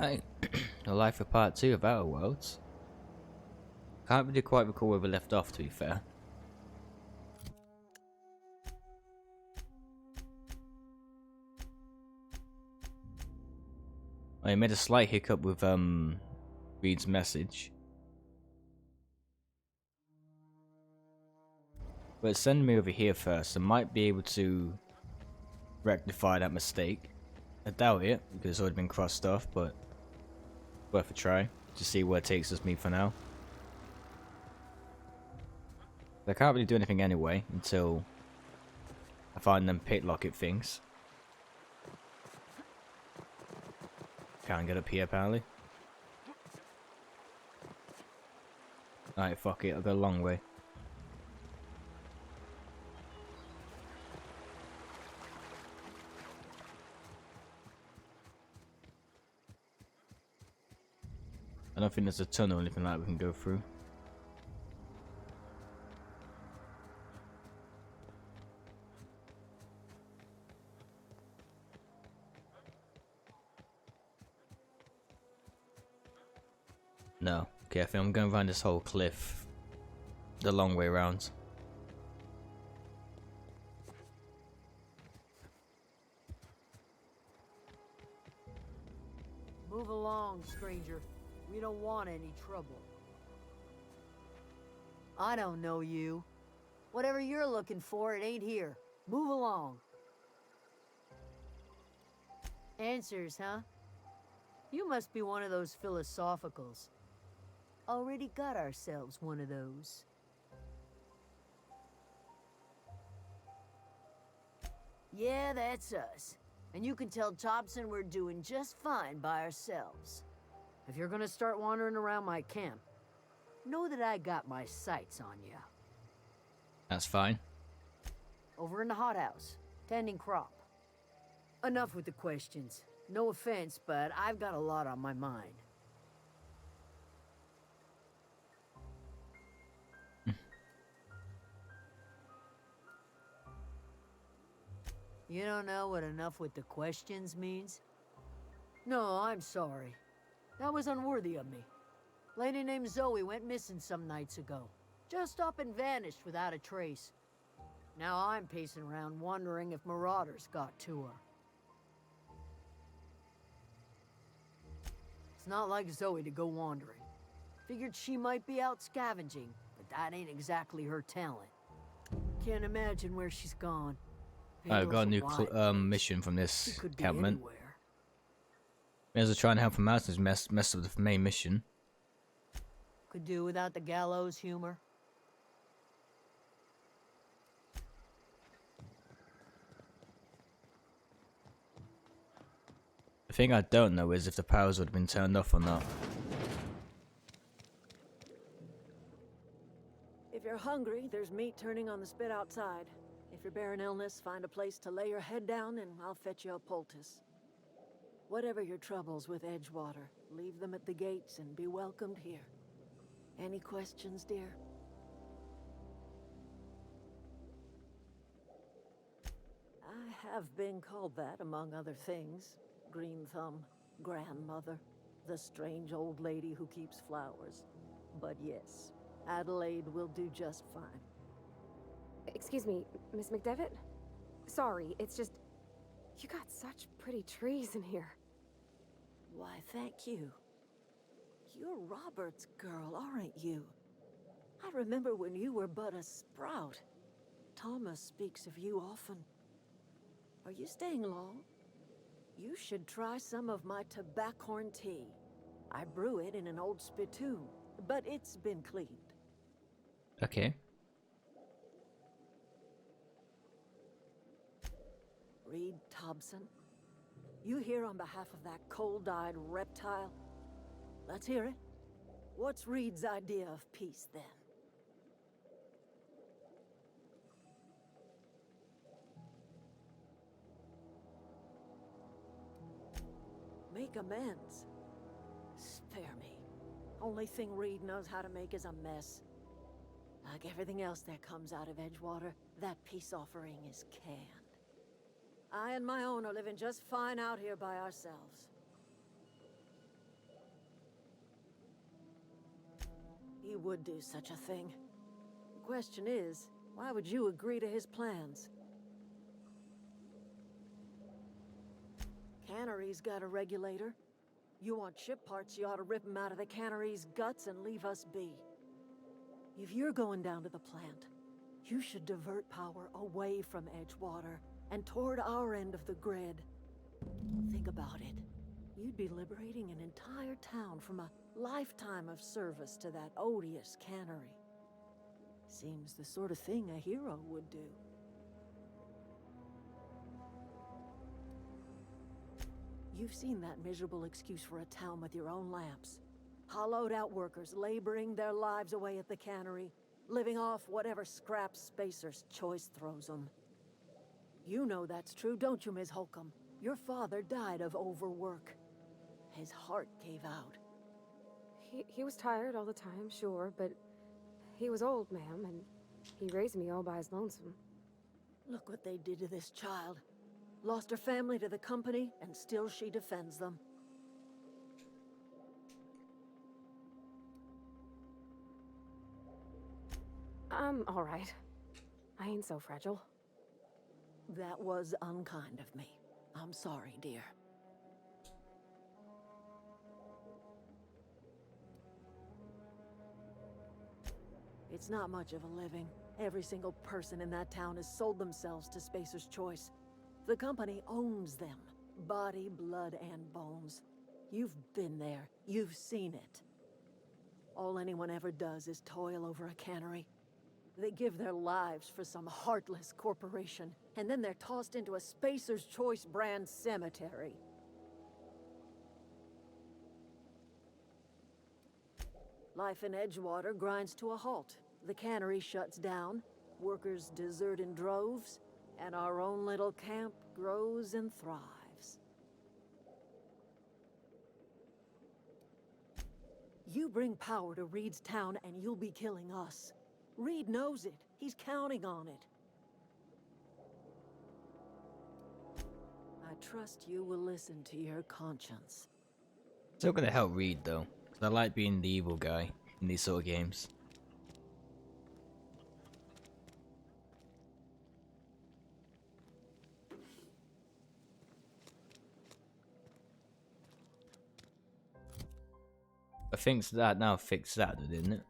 Hey, a life for part 2 of Outer Worlds. Can't really quite recall where we left off, to be fair. I made a slight hiccup with Reed's message, but send me over here first. I might be able to rectify that mistake. I doubt it because it's already been crossed off, but worth a try to see where it takes us me for now. I can't really do anything anyway until I find them pit locket things. Can't get up here apparently. Alright, fuck it, I'll go a long way. I don't think there's a tunnel or anything like that we can go through. No. Okay, I think I'm going around this whole cliff the long way around. Move along, stranger. We don't want any trouble. I don't know you. Whatever you're looking for, it ain't here. Move along. Answers, huh? You must be one of those philosophicals. Already got ourselves one of those. Yeah, that's us. And you can tell Thompson we're doing just fine by ourselves. If you're gonna start wandering around my camp, know that I got my sights on you. That's fine. Over in the hothouse, tending crop. Enough with the questions. No offense, but I've got a lot on my mind. You don't know what enough with the questions means? No, I'm sorry. That was unworthy of me. Lady named Zoe went missing some nights ago. Just up and vanished without a trace. Now I'm pacing around wondering if marauders got to her. It's not like Zoe to go wandering. Figured she might be out scavenging, but that ain't exactly her talent. Can't imagine where she's gone. I got a new mission from this encampment. Anywhere. May as well try and help him out since messed up the main mission. Could do without the gallows humor. The thing I don't know is if the powers would have been turned off or not. If you're hungry, there's meat turning on the spit outside. If you're bearing illness, find a place to lay your head down and I'll fetch you a poultice. Whatever your troubles with Edgewater, leave them at the gates and be welcomed here. Any questions, dear? I have been called that, among other things. Green Thumb, grandmother, the strange old lady who keeps flowers. But yes, Adelaide will do just fine. Excuse me, Miss McDevitt? Sorry, it's just... You got such pretty trees in here. Why, thank you. You're Robert's girl, aren't you? I remember when you were but a sprout. Thomas speaks of you often. Are you staying long? You should try some of my tobaccorn tea. I brew it in an old spittoon, but it's been cleaned. Okay. Reed Thompson, you here on behalf of that cold-eyed reptile? Let's hear it. What's Reed's idea of peace, then? Make amends. Spare me. Only thing Reed knows how to make is a mess. Like everything else that comes out of Edgewater, that peace offering is canned. I and my own are living just fine out here by ourselves. he would do such a thing. The question is, why would you agree to his plans? Cannery's got a regulator. You want chip parts, you ought to rip them out of the cannery's guts and leave us be. If you're going down to the plant, you should divert power away from Edgewater and toward our end of the grid. Think about it. You'd be liberating an entire town from a lifetime of service to that odious cannery. Seems the sort of thing a hero would do. You've seen that miserable excuse for a town with your own lamps. Hollowed out workers laboring their lives away at the cannery, living off whatever scraps Spacer's Choice throws them. You know that's true, don't you, Ms. Holcomb? Your father died of overwork. His heart gave out. He was tired all the time, sure, but he was old, ma'am, and he raised me all by his lonesome. Look what they did to this child. Lost her family to the company, and still she defends them. I'm all right. I ain't so fragile. That was unkind of me. I'm sorry, dear. It's not much of a living. Every single person in that town has sold themselves to Spacer's Choice. The company owns them. Body, blood, and bones. You've been there. You've seen it. All anyone ever does is toil over a cannery. They give their lives for some heartless corporation, and then they're tossed into a Spacer's Choice brand cemetery. Life in Edgewater grinds to a halt. The cannery shuts down, workers desert in droves, and our own little camp grows and thrives. You bring power to Reed's town and you'll be killing us. Reed knows it. He's counting on it. I trust you will listen to your conscience. Still gonna help Reed though, because I like being the evil guy in these sort of games. I think that now fixed that, didn't it?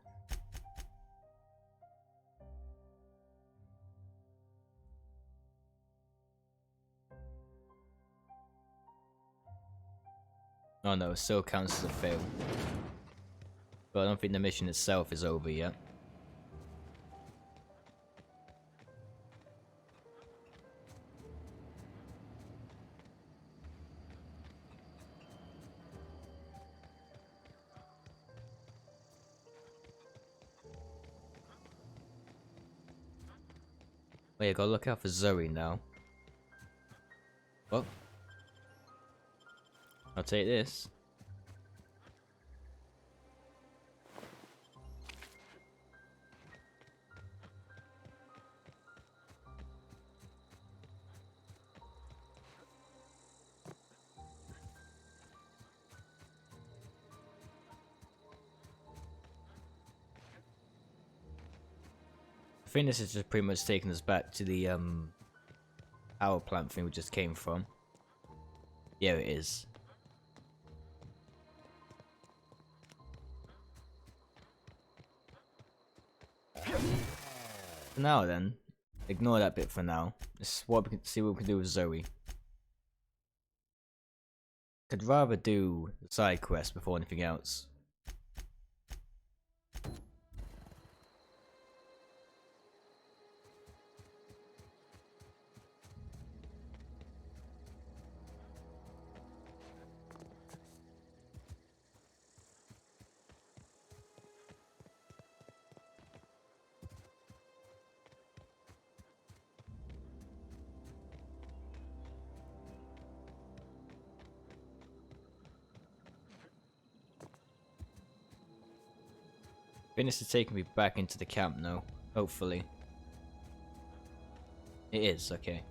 Oh no, it still counts as a fail. But I don't think the mission itself is over yet. Oh yeah, gotta look out for Zoe now. Well, I'll take this. I think this is just pretty much taking us back to the power plant thing we just came from. Yeah, it is. For now then, ignore that bit for now. Let's see what we can do with Zoe. Could rather do the side quest before anything else. This is taking me back into the camp now, hopefully. It is, okay.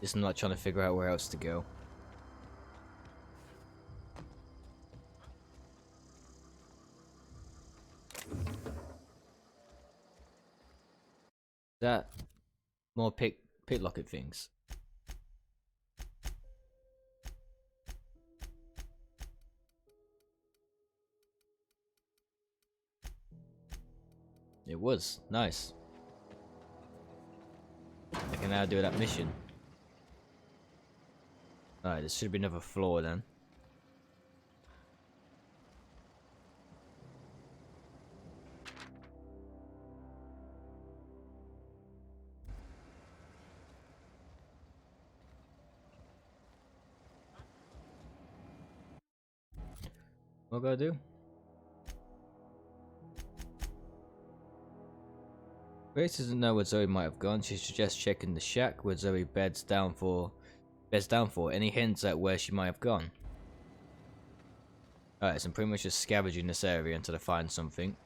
Just not trying to figure out where else to go. more picklocket things. It was nice. I can now do that mission. Alright, there should be another floor then. What gotta do? Grace doesn't know where Zoe might have gone. She suggests checking the shack where Zoe beds down for any hints at where she might have gone. Alright, so I'm pretty much just scavenging this area until I find something.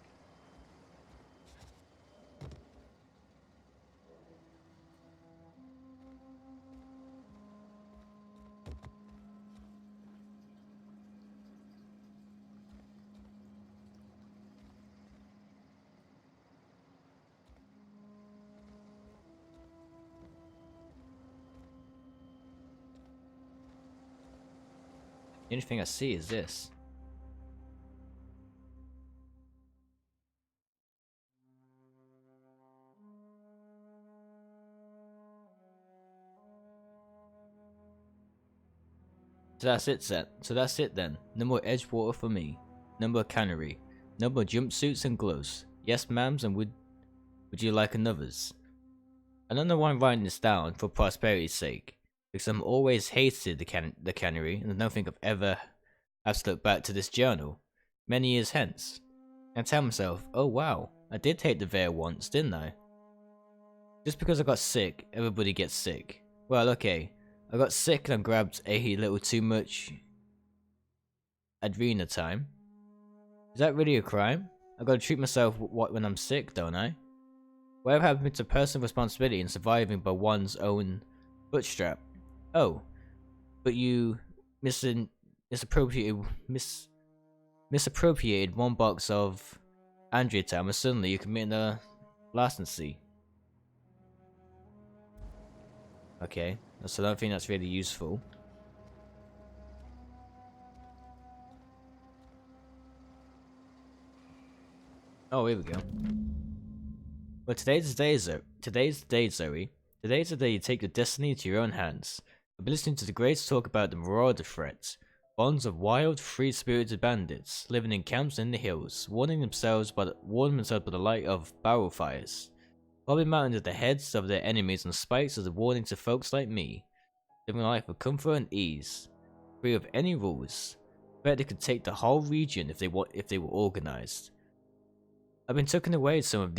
The only thing I see is this. So that's it then. No more Edgewater for me. No more cannery. No more jumpsuits and gloves. Yes, ma'ams, and would you like another's? I don't know why I'm writing this down for prosperity's sake, because I'm always hated the cannery, and I don't think I've ever have to look back to this journal many years hence and tell myself, oh wow, I did hate the Veil once, didn't I? Just because I got sick, everybody gets sick. Well, okay, I got sick and I grabbed a little too much Adrena time. Is that really a crime? I gotta treat myself when I'm sick, don't I? Whatever happened to personal responsibility and surviving by one's own bootstrap? Oh, but you misappropriated one box of Andrea time and suddenly you commit a blasphemy. Okay, so I don't think that's really useful. Oh, here we go. Well, today's the day, Zoe. Today's the day you take your destiny into your own hands. I've been listening to the greats talk about the marauder threats. Bonds of wild, free-spirited bandits, living in camps in the hills, warming themselves by the light of barrel fires. Probably mounted at the heads of their enemies on spikes as a warning to folks like me. Living a life of comfort and ease. Free of any rules. I bet they could take the whole region if they were organized. I've been tucking away some of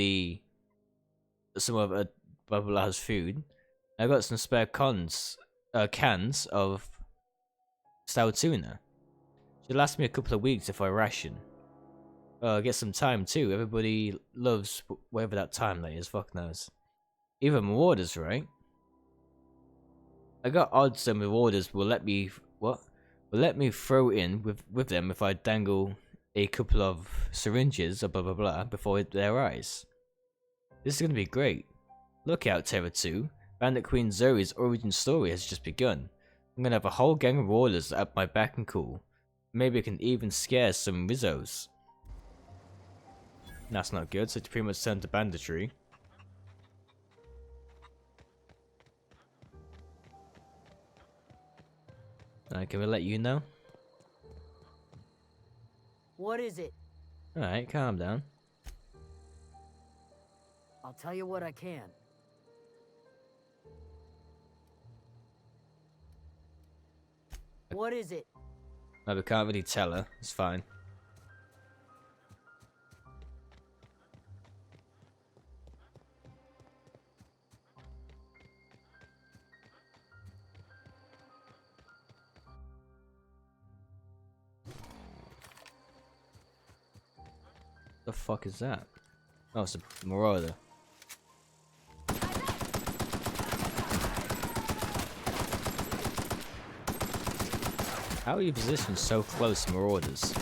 Babala's food. I got some spare cans of stale tuna. Should last me a couple of weeks if I ration. Get some time too. Everybody loves whatever that time that is. Fuck knows. Even marauders, right? I got odds some marauders will let me throw in with them if I dangle a couple of syringes or blah blah blah before their eyes. This is gonna be great. Look out, Terra 2. Bandit Queen Zoe's origin story has just begun. I'm gonna have a whole gang of marauders at my back and cool. Maybe I can even scare some Rizzos. That's not good, so it's pretty much turned to banditry. Can we let you know? What is it? Alright, calm down. I'll tell you what I can. What is it? No, we can't really tell her. It's fine. The fuck is that? Oh, it's a marauder. How are you positioned so close to marauders?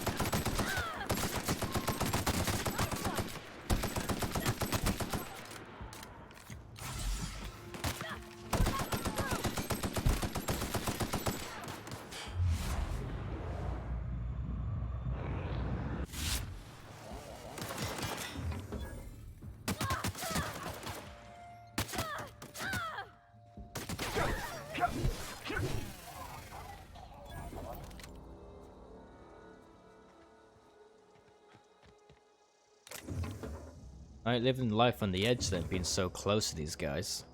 Alright, living life on the edge then, being so close to these guys.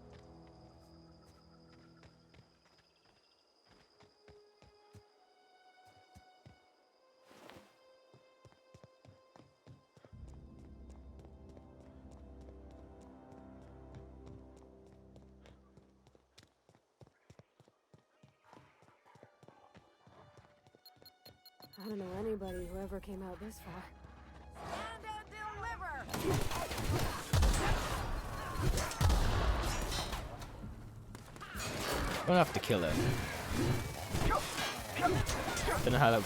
I don't know anybody who ever came out this far. Don't have to kill her. Don't know how that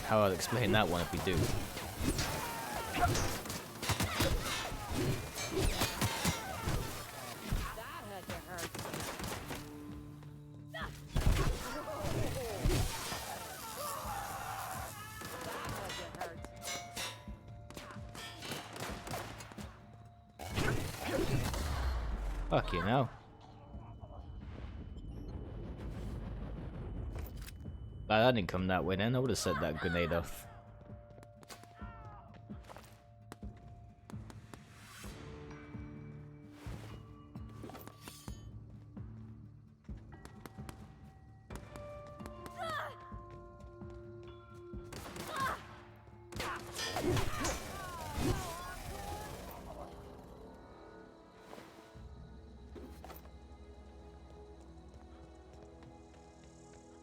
how I'll explain that one if we do. Fuck you know. That didn't come that way then, I would have set that grenade off.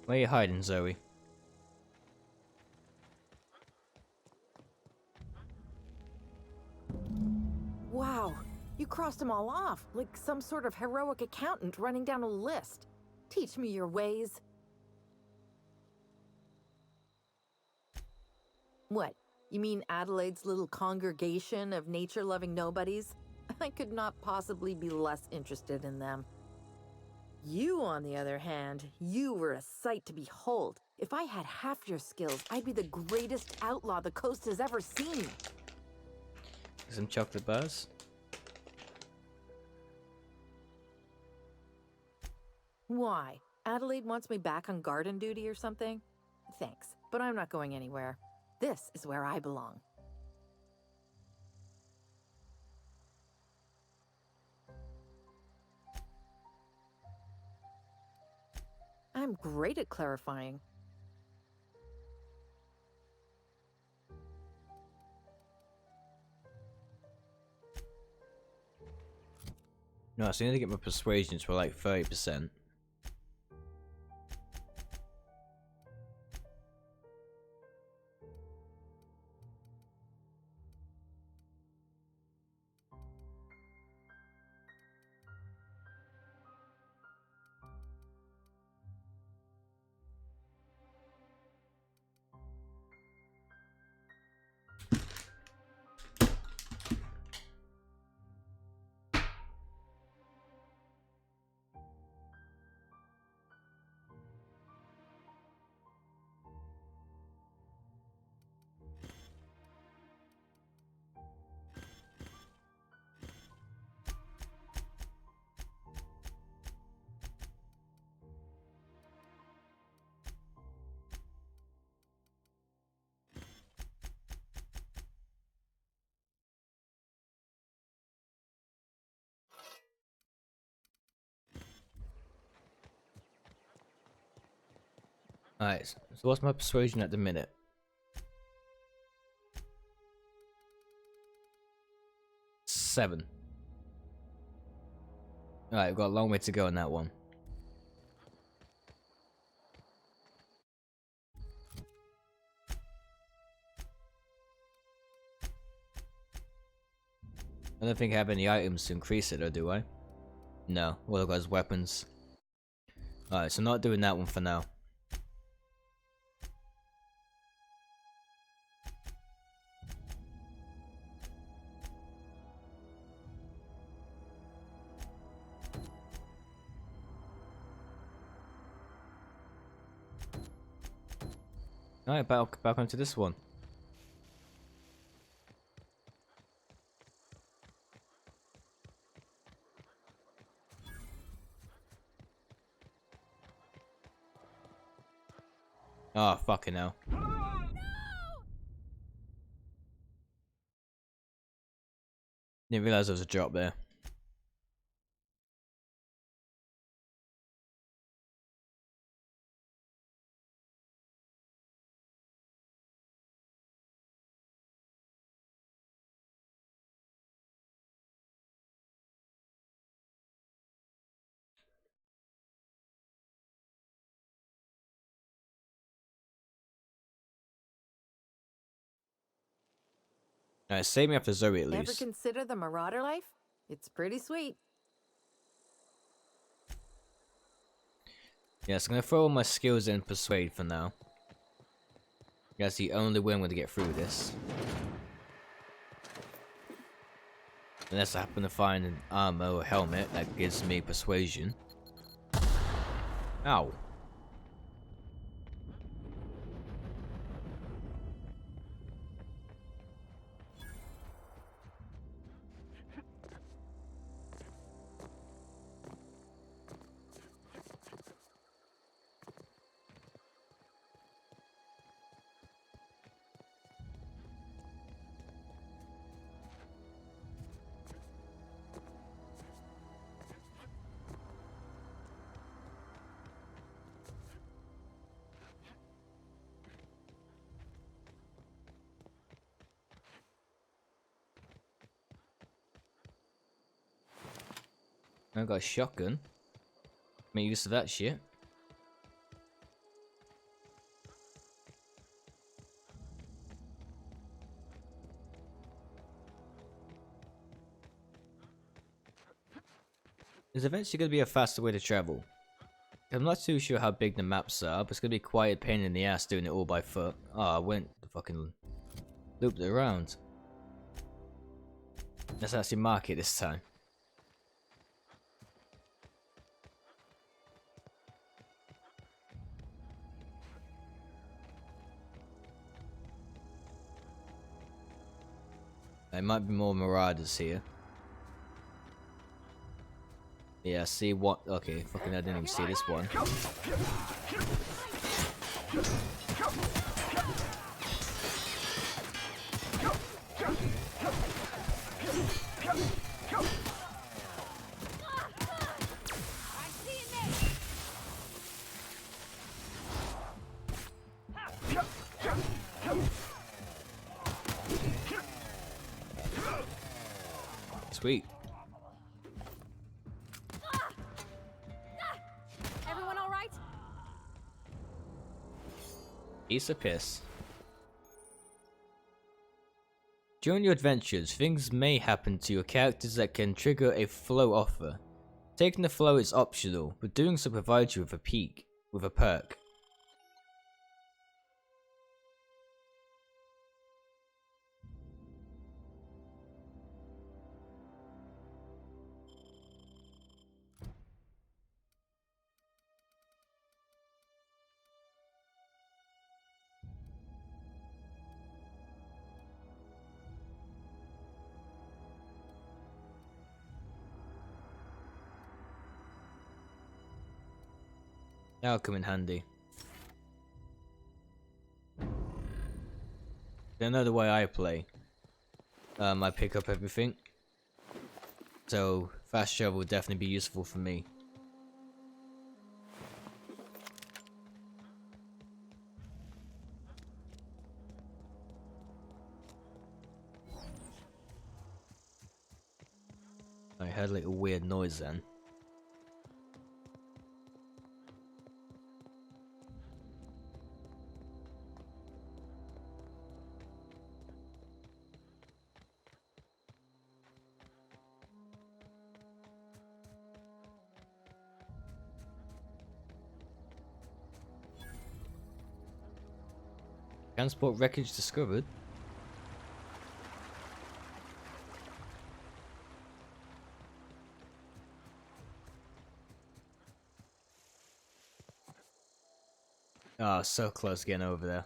Where you hiding, Zoe? Wow, you crossed them all off, like some sort of heroic accountant running down a list. Teach me your ways. What? You mean Adelaide's little congregation of nature-loving nobodies? I could not possibly be less interested in them. You, on the other hand, you were a sight to behold. If I had half your skills, I'd be the greatest outlaw the coast has ever seen. Some chocolate bars? Why? Adelaide wants me back on garden duty or something? Thanks, but I'm not going anywhere. This is where I belong. I'm great at clarifying. No, so I need to get my persuasion to like 30%. Alright, so what's my persuasion at the minute? 7. Alright, we've got a long way to go on that one. I don't think I have any items to increase it, or do I? No, all I've got is weapons. Alright, so not doing that one for now. Alright, back onto this one. Oh, fucking hell. Didn't realize there was a drop there. Alright, save me after Zoe at Ever least. consider the marauder life? It's pretty sweet. Yeah, so I'm gonna throw all my skills in Persuade for now. That's the only way I'm gonna get through this. Unless I happen to find an armor or helmet that gives me Persuasion. Ow. I got a shotgun. Make use of that shit. There's eventually going to be a faster way to travel. I'm not too sure how big the maps are, but it's going to be quite a pain in the ass doing it all by foot. Oh, I went the fucking looped it around. Let's actually mark it this time. There might be more marauders here. Yeah, see what? Okay, fucking I didn't even see this one. Sweet. Everyone all right? Piece of piss. During your adventures, things may happen to your characters that can trigger a flow offer. Taking the flow is optional, but doing so provides you with a perk. That'll come in handy. I know the way I play. I pick up everything. So, fast travel would definitely be useful for me. I heard like a weird noise then. Transport wreckage discovered. Oh, so close getting over there.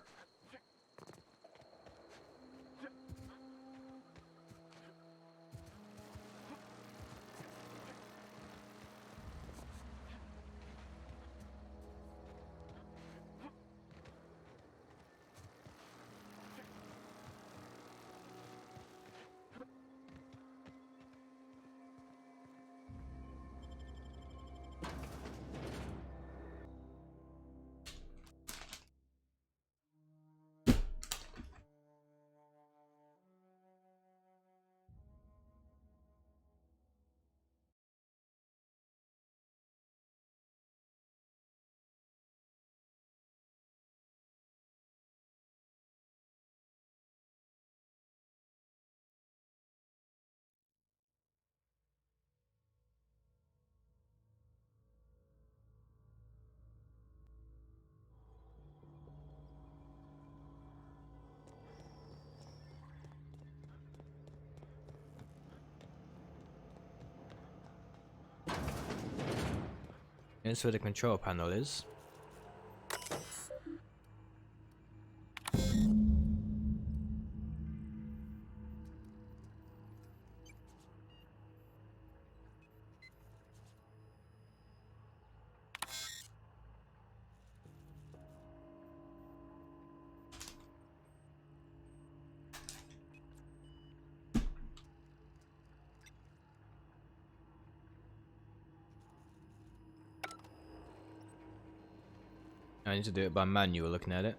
Here's where the control panel is. I need to do it by manual looking at it.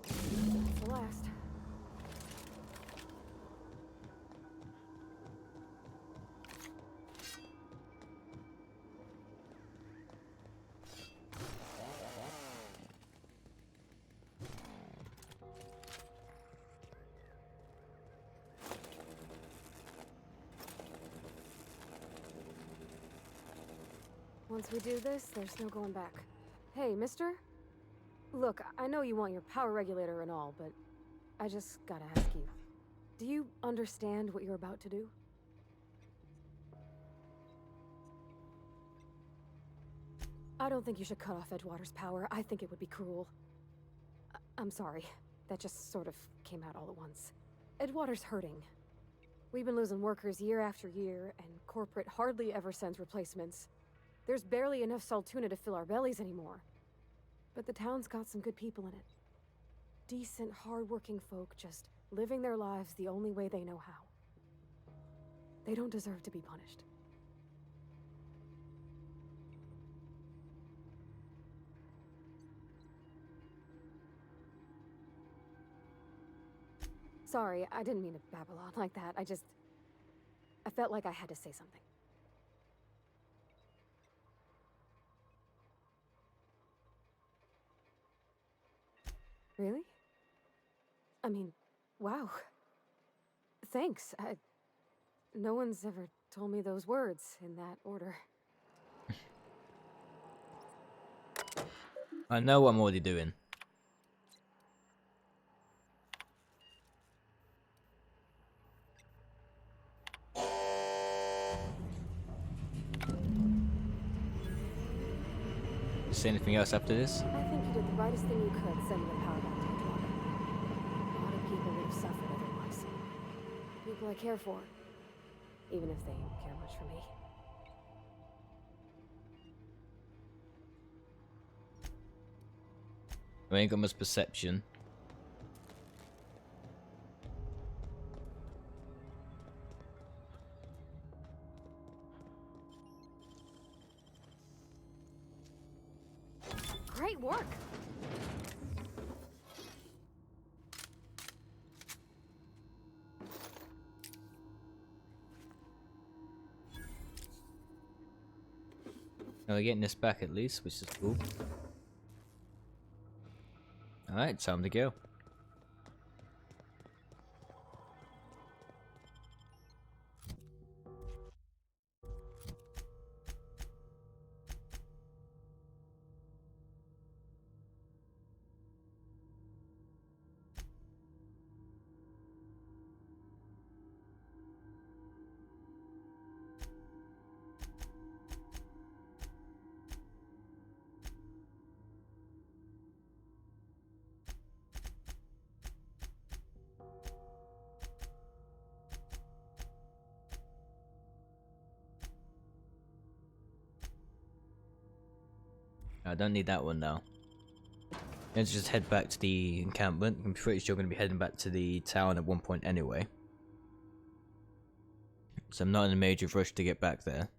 That's the last. Once we do this, there's no going back. Hey, mister? Look, I know you want your power regulator and all, but I just gotta ask you. Do you understand what you're about to do? I don't think you should cut off Edgewater's power. I think it would be cruel. I'm sorry. That just sort of came out all at once. Edgewater's hurting. We've been losing workers year after year, and corporate hardly ever sends replacements. There's barely enough Saltuna to fill our bellies anymore. But the town's got some good people in it. Decent, hard-working folk just living their lives the only way they know how. They don't deserve to be punished. Sorry, I didn't mean to babble on like that. I felt like I had to say something. Really? I mean, wow. Thanks. No one's ever told me those words in that order. I know what I'm already doing. See anything else after this? I think you did the rightest thing you could sending the power back to Edgewater. A lot of people would have suffered otherwise. People I care for, even if they care much for me. I ain't got much perception. Great work! Now we're getting this back at least, which is cool. Alright, time to go. I don't need that one now. Let's just head back to the encampment. I'm pretty sure I'm going to be heading back to the town at one point anyway. So I'm not in a major rush to get back there.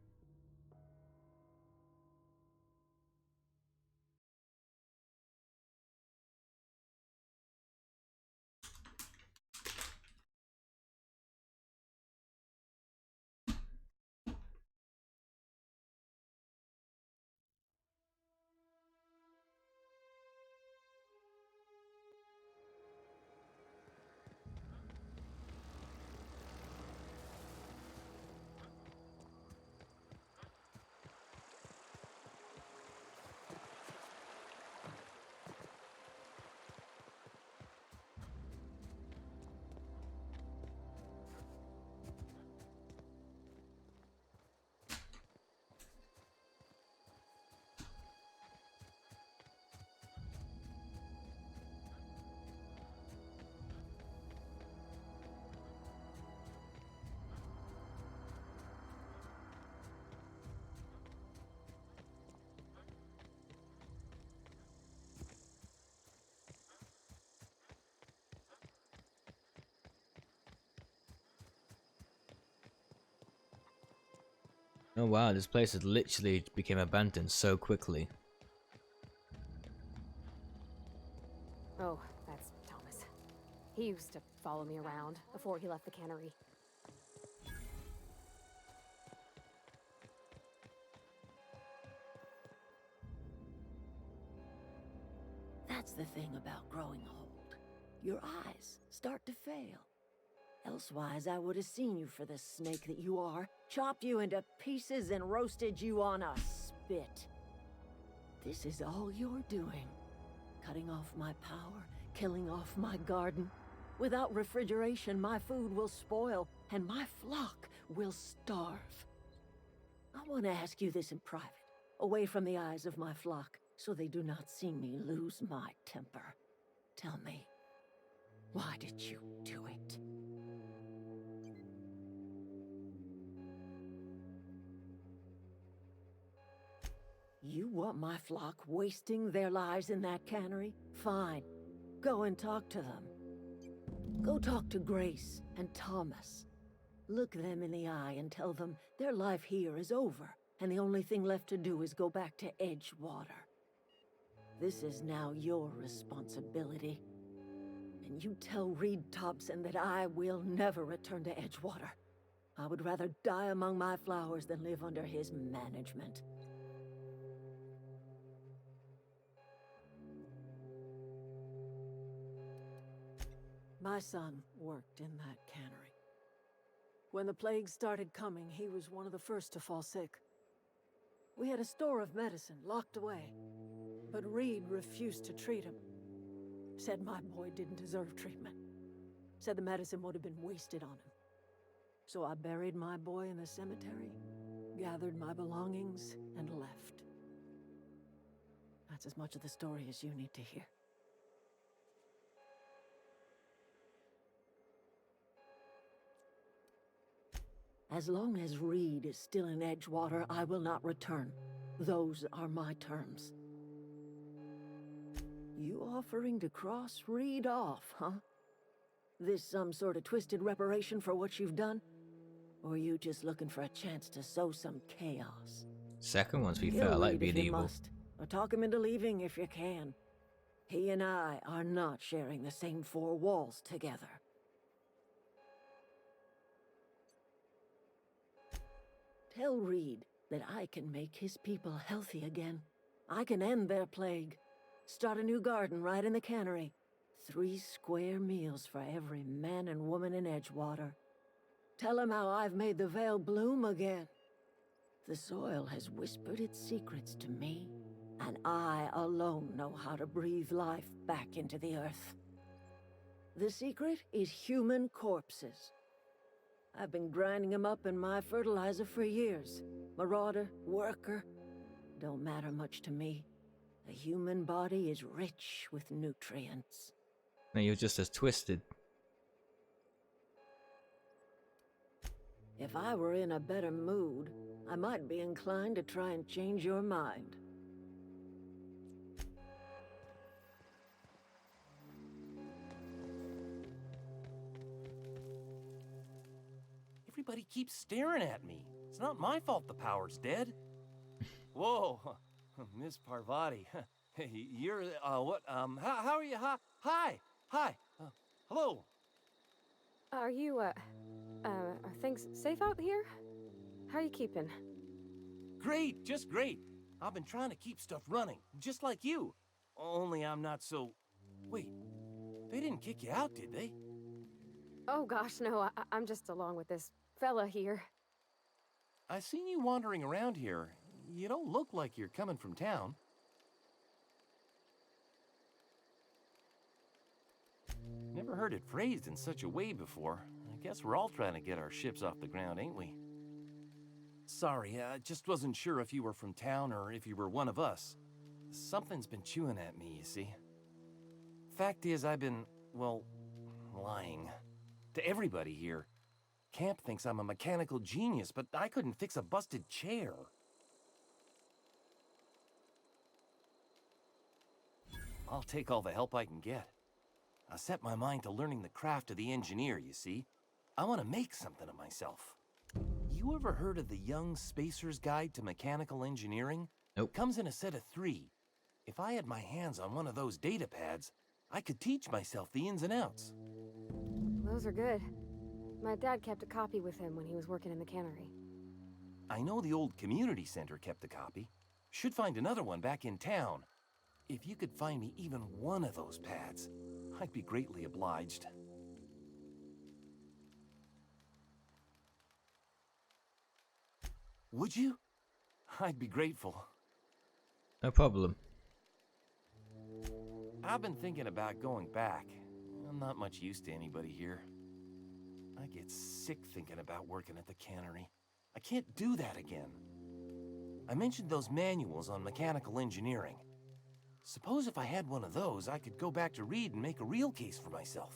Oh wow, this place has literally became abandoned so quickly. Oh, that's Thomas. He used to follow me around before he left the cannery. That's the thing about growing old. Your eyes start to fail. Elsewise, I would have seen you for the snake that you are, chopped you into pieces and roasted you on a spit. This is all you're doing. Cutting off my power, killing off my garden. Without refrigeration, my food will spoil, and my flock will starve. I want to ask you this in private, away from the eyes of my flock, so they do not see me lose my temper. Tell me, why did you do it? You want my flock wasting their lives in that cannery? Fine. Go and talk to them. Go talk to Grace and Thomas. Look them in the eye and tell them their life here is over, and the only thing left to do is go back to Edgewater. This is now your responsibility. And you tell Reed Thompson that I will never return to Edgewater. I would rather die among my flowers than live under his management. My son worked in that cannery. When the plague started coming, he was one of the first to fall sick. We had a store of medicine locked away, but Reed refused to treat him. Said my boy didn't deserve treatment. Said the medicine would have been wasted on him. So I buried my boy in the cemetery, gathered my belongings, and left. That's as much of the story as you need to hear. As long as Reed is still in Edgewater, I will not return. Those are my terms. You offering to cross Reed off, huh? This some sort of twisted reparation for what you've done? Or are you just looking for a chance to sow some chaos? Second one, to be Kill fair, I like Reed being if you evil. must, or talk him into leaving if you can. He and I are not sharing the same four walls together. Tell Reed that I can make his people healthy again. I can end their plague. Start a new garden right in the cannery. 3 square meals for every man and woman in Edgewater. Tell him how I've made the Vale bloom again. The soil has whispered its secrets to me, and I alone know how to breathe life back into the earth. The secret is human corpses. I've been grinding them up in my fertilizer for years. Marauder, worker, don't matter much to me. The human body is rich with nutrients. No, you're just as twisted. If I were in a better mood, I might be inclined to try and change your mind. Everybody keeps staring at me. It's not my fault the power's dead. Whoa, Miss Parvati. You're, what, how are you? Hi, hello. Are you, are things safe out here? How are you keeping? Great, just great. I've been trying to keep stuff running, just like you. Only I'm not so... Wait, they didn't kick you out, did they? Oh gosh, no, I'm just along with this fella here. I seen you wandering around here. You don't look like you're coming from town. Never heard it phrased in such a way before. I guess we're all trying to get our ships off the ground, ain't we? Sorry, I just wasn't sure if you were from town or if you were one of us. Something's been chewing at me, you see. Fact is, I've been, well, lying. To everybody here. Camp thinks I'm a mechanical genius, but I couldn't fix a busted chair. I'll take all the help I can get. I set my mind to learning the craft of the engineer, you see. I want to make something of myself. You you ever heard of the Young Spacer's Guide to Mechanical Engineering? Nope. Comes in a set of 3. If I had my hands on one of those data pads, I could teach myself the ins and outs. Those are good. My dad kept a copy with him when he was working in the cannery. I know the old community center kept a copy. Should find another one back in town. If you could find me even one of those pads, I'd be greatly obliged. Would you? I'd be grateful. No problem. I've been thinking about going back. I'm not much use to anybody here. I get sick thinking about working at the cannery. I can't do that again. I mentioned those manuals on mechanical engineering. Suppose if I had one of those, I could go back to read and make a real case for myself.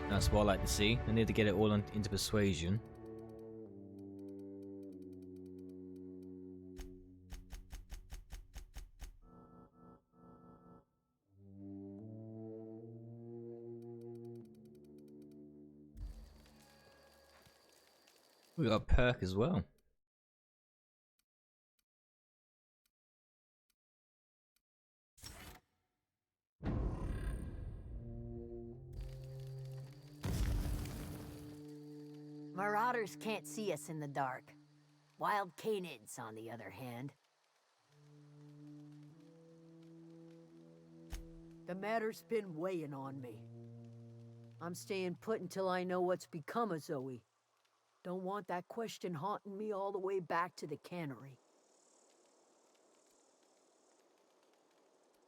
That's what I like to see. I need to get it all into persuasion. We got a perk as well. Marauders can't see us in the dark. Wild canids, on the other hand. The matter's been weighing on me. I'm staying put until I know what's become of Zoe. Don't want that question haunting me all the way back to the cannery.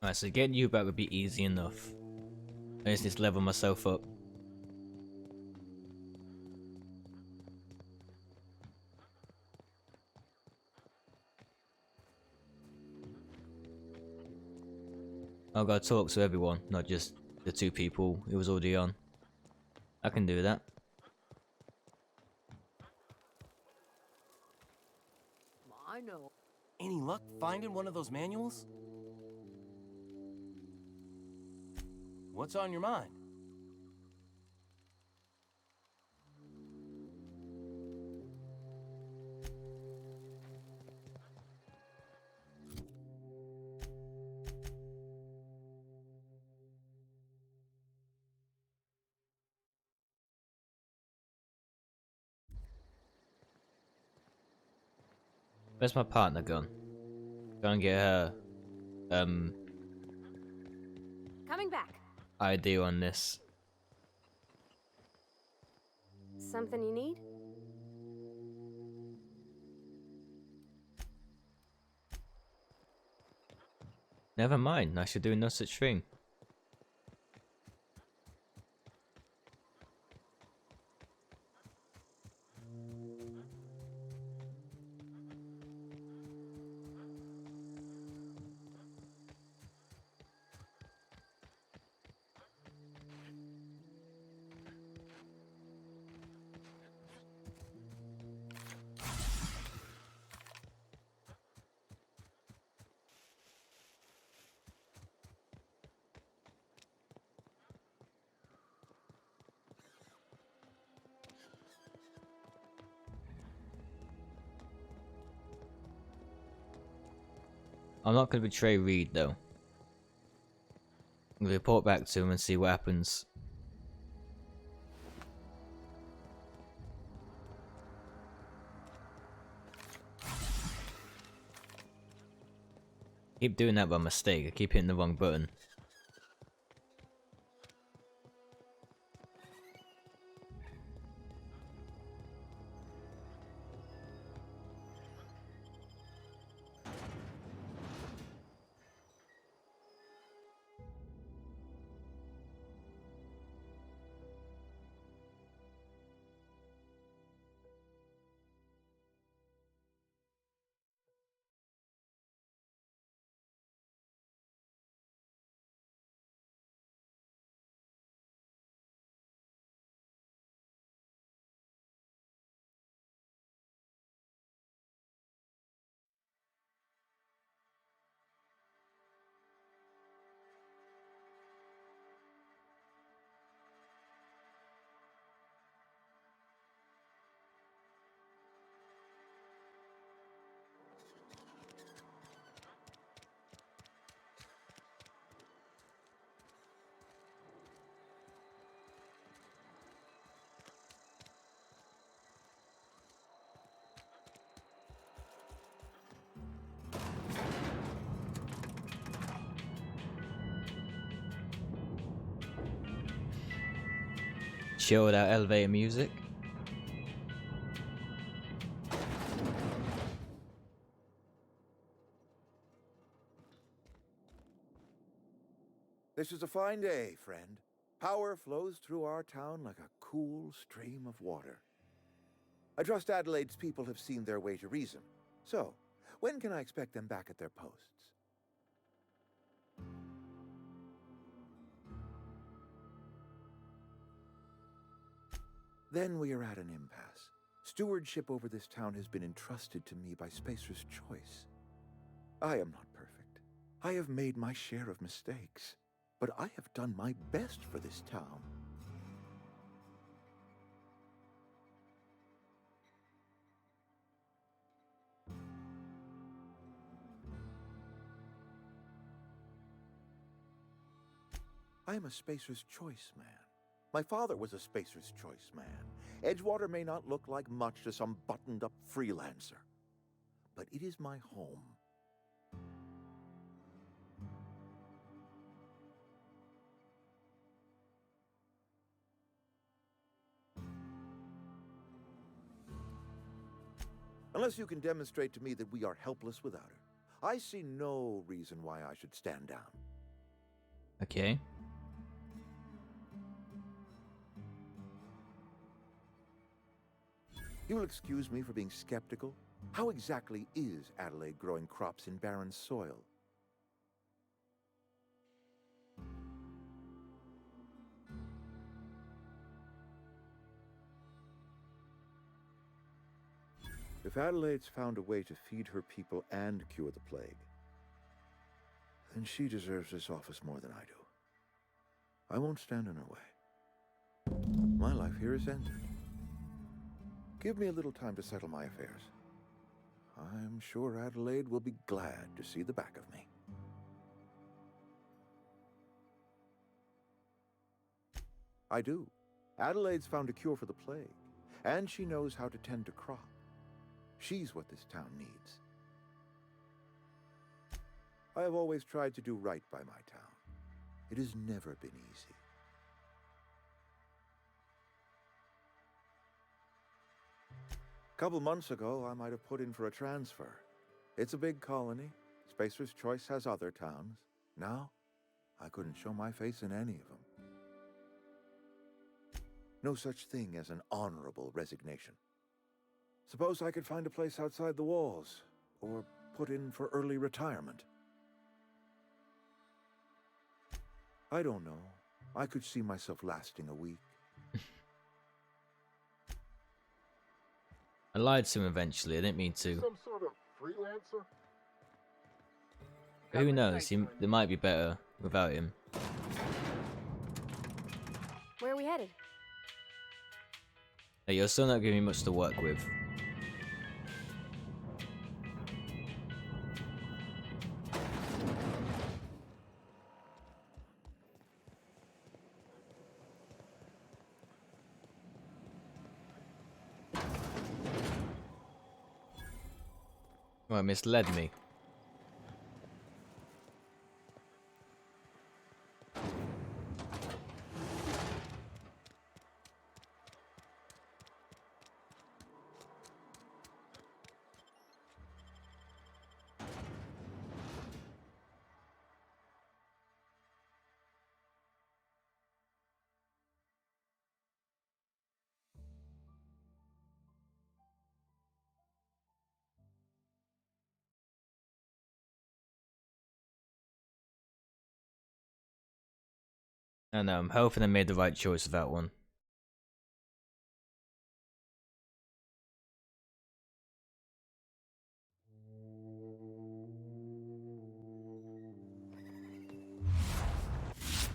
Alright, so getting you back would be easy enough. I just need to level myself up. I've got to talk to everyone, not just the 2 people it was already on. I can do that. I know. Any luck finding one of those manuals? What's on your mind? Where's my partner gone? Go and get her Coming back. idea on this. Something you need? Never mind, I should do no such thing. I'm not going to betray Reed though. I'm going to report back to him and see what happens. Keep doing that by mistake. I keep hitting the wrong button. chilled out elevator music. This is a fine day, friend. Power flows through our town like a cool stream of water. I trust Adelaide's people have seen their way to reason. So, when can I expect them back at their posts? Then we are at an impasse. Stewardship over this town has been entrusted to me by Spacer's Choice. I am not perfect. I have made my share of mistakes. But I have done my best for this town. I am a Spacer's Choice man. My father was a Spacer's Choice man. Edgewater may not look like much to some buttoned-up freelancer, but it is my home. Unless you can demonstrate to me that we are helpless without her, I see no reason why I should stand down. Okay. You will excuse me for being skeptical. How exactly is Adelaide growing crops in barren soil? If Adelaide's found a way to feed her people and cure the plague, then she deserves this office more than I do. I won't stand in her way. My life here is ended. Give me a little time to settle my affairs. I'm sure Adelaide will be glad to see the back of me. I do. Adelaide's found a cure for the plague, and she knows how to tend to crops. She's what this town needs. I have always tried to do right by my town. It has never been easy. A couple months ago, I might have put in for a transfer. It's a big colony. Spacer's Choice has other towns. Now, I couldn't show my face in any of them. No such thing as an honorable resignation. Suppose I could find a place outside the walls, or put in for early retirement. I don't know. I could see myself lasting a week. I lied to him eventually, I didn't mean to. Some sort of freelancer? Who knows, they might be better without him. Where are we headed? Hey, you're still not giving me much to work with. Well, misled me. I know, I'm hoping I made the right choice with that one.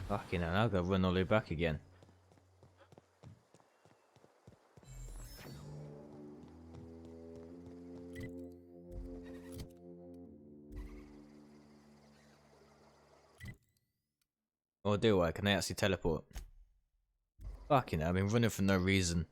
Fucking hell, I've got to run all the way back again. Or do I? Can I actually teleport? Fucking hell, I've been running for no reason.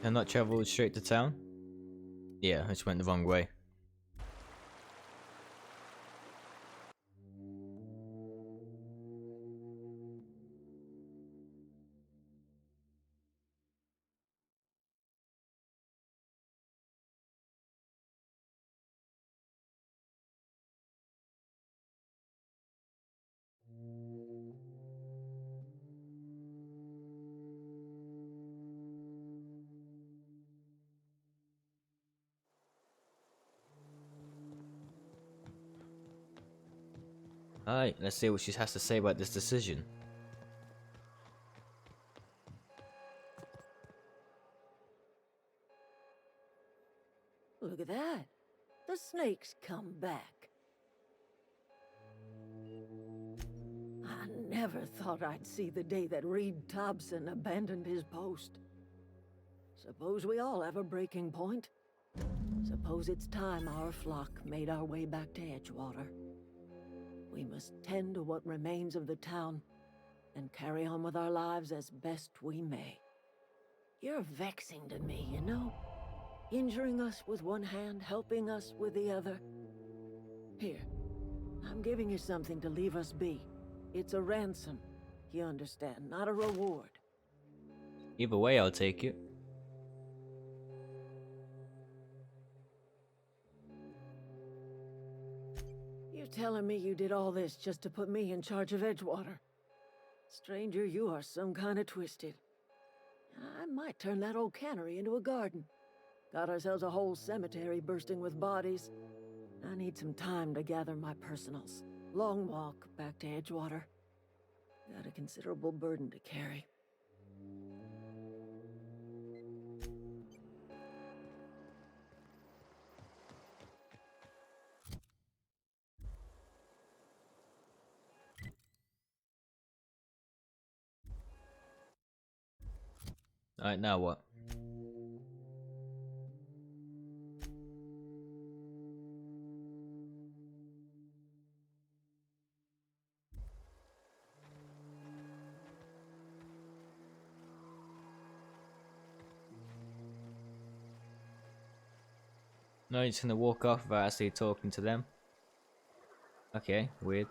And not travel straight to town? Yeah, I just went the wrong way. Alright, let's see what she has to say about this decision. Look at that. The snake's come back. I never thought I'd see the day that Reed Thompson abandoned his post. Suppose we all have a breaking point. Suppose it's time our flock made our way back to Edgewater. We must tend to what remains of the town and carry on with our lives as best we may. You're vexing to me, you know? Injuring us with one hand, helping us with the other. Here, I'm giving you something to leave us be. It's a ransom, you understand, not a reward. Either way, I'll take it. You're telling me you did all this just to put me in charge of Edgewater? Stranger, you are some kind of twisted. I might turn that old cannery into a garden. Got ourselves a whole cemetery bursting with bodies. I need some time to gather my personals. Long walk back to Edgewater. Got a considerable burden to carry. Alright, now what? No, you're just gonna walk off without actually talking to them? Okay, weird.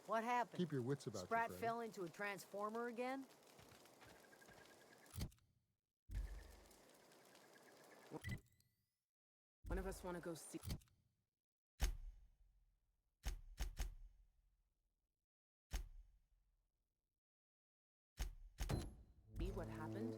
What happened? Keep your wits about Sprat you, Freddy. fell into a transformer again? One of us want to go see what happened.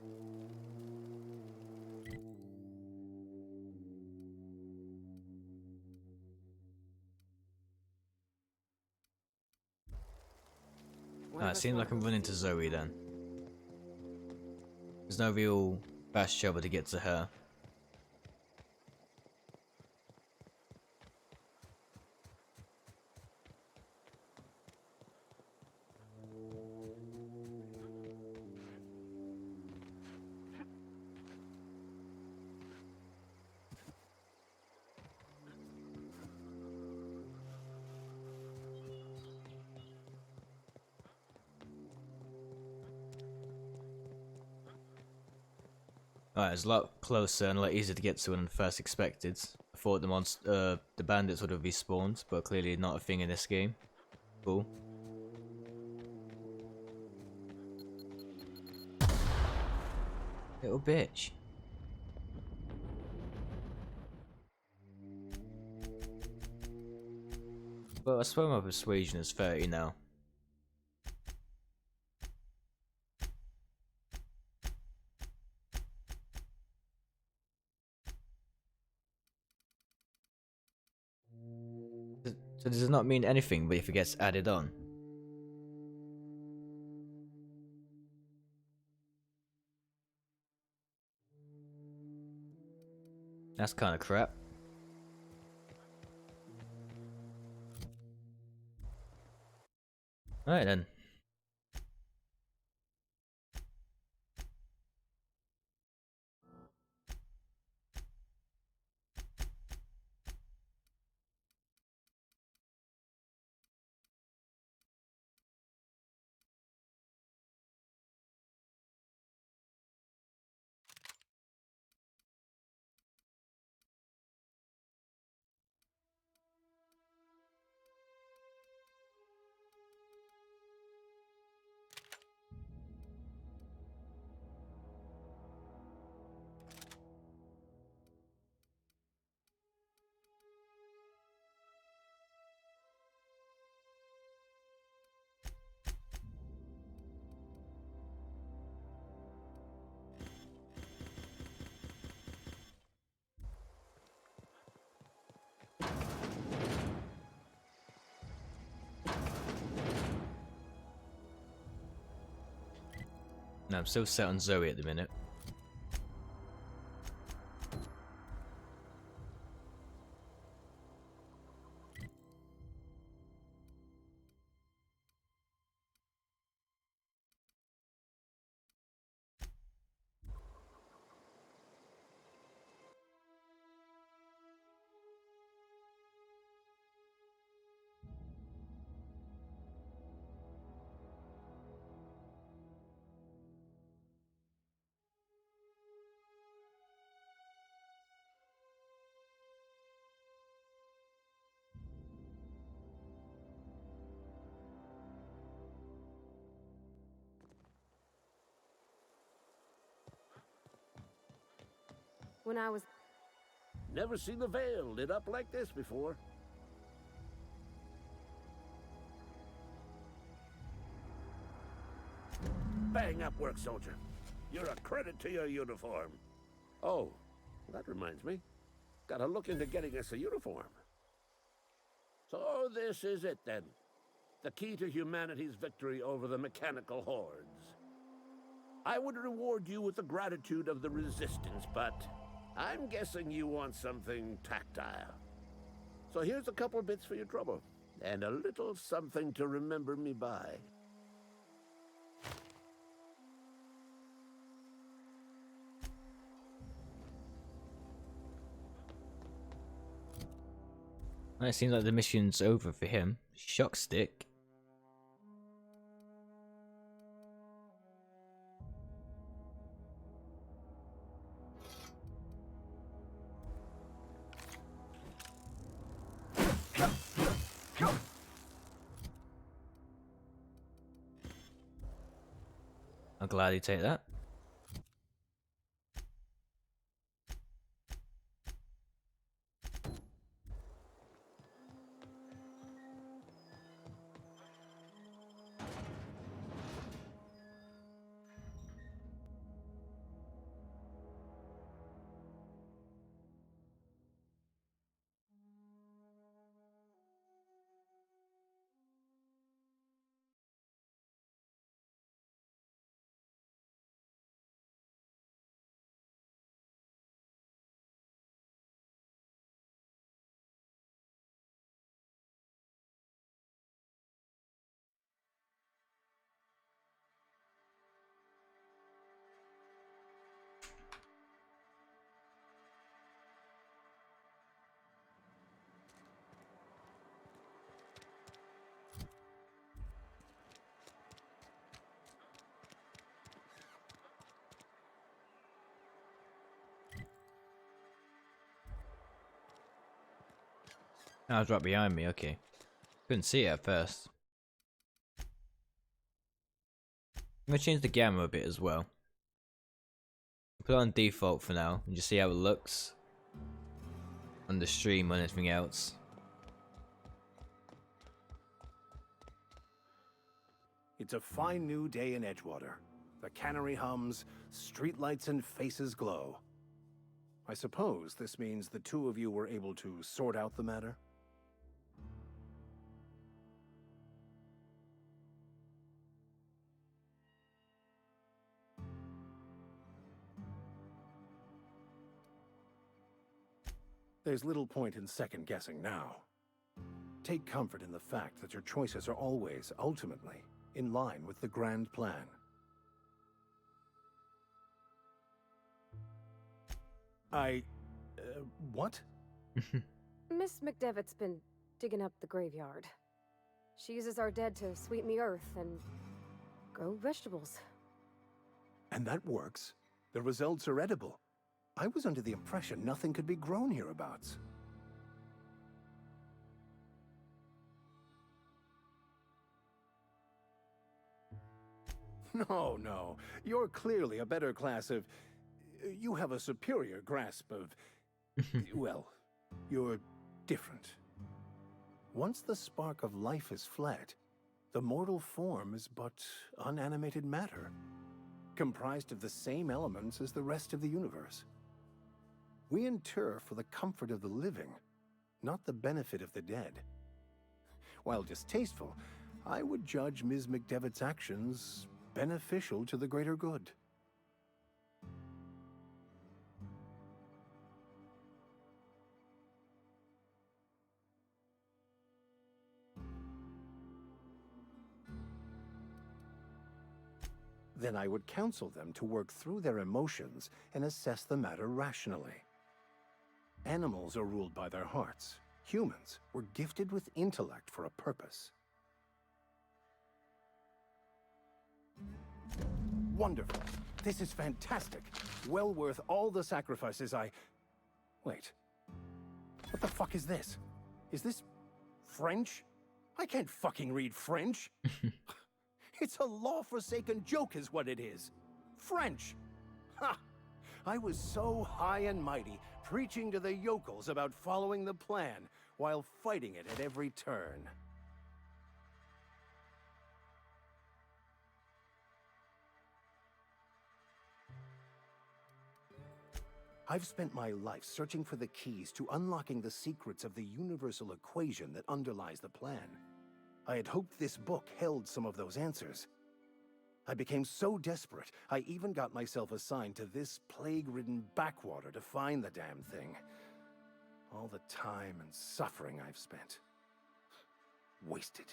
It seems like I'm running to Zoe then. There's no real fast trouble to get to her. Alright, it's a lot closer and a lot easier to get to than first expected. I thought the bandits would have respawned, but clearly not a thing in this game. Cool. Little bitch. Well, I swear my persuasion is 30 now. So does it not mean anything but if it gets added on? That's kind of crap. Alright then. No, I'm still set on Zoe at the minute. When I was... Never seen the Vale lit up like this before. Bang up work, soldier. You're a credit to your uniform. Oh, that reminds me. Gotta look into getting us a uniform. So this is it then. The key to humanity's victory over the mechanical hordes. I would reward you with the gratitude of the Resistance, but I'm guessing you want something tactile. So here's a couple bits for your trouble, and a little something to remember me by. It seems like the mission's over for him. Shock stick. I'll gladly take that. That was right behind me, okay. Couldn't see it at first. I'm gonna change the gamma a bit as well. Put it on default for now and just see how it looks on the stream or anything else. It's a fine new day in Edgewater. The cannery hums, streetlights and faces glow. I suppose this means the two of you were able to sort out the matter? There's little point in second-guessing now. Take comfort in the fact that your choices are always, ultimately, in line with the grand plan. What? Miss McDevitt's been digging up the graveyard. She uses our dead to sweeten the earth and grow vegetables. And that works. The results are edible. I was under the impression nothing could be grown hereabouts. No. You're clearly a better class of... You have a superior grasp of... Well, you're different. Once the spark of life is fled, the mortal form is but unanimated matter, comprised of the same elements as the rest of the universe. We inter for the comfort of the living, not the benefit of the dead. While distasteful, I would judge Ms. McDevitt's actions beneficial to the greater good. Then I would counsel them to work through their emotions and assess the matter rationally. Animals are ruled by their hearts. Humans were gifted with intellect for a purpose. Wonderful. This is fantastic. Well worth all the sacrifices I... Wait. What the fuck is this? Is this French? I can't fucking read French. It's a law-forsaken joke is what it is. French. Ha! I was so high and mighty, preaching to the yokels about following the plan, while fighting it at every turn. I've spent my life searching for the keys to unlocking the secrets of the universal equation that underlies the plan. I had hoped this book held some of those answers. I became so desperate, I even got myself assigned to this plague-ridden backwater to find the damn thing. All the time and suffering I've spent. Wasted.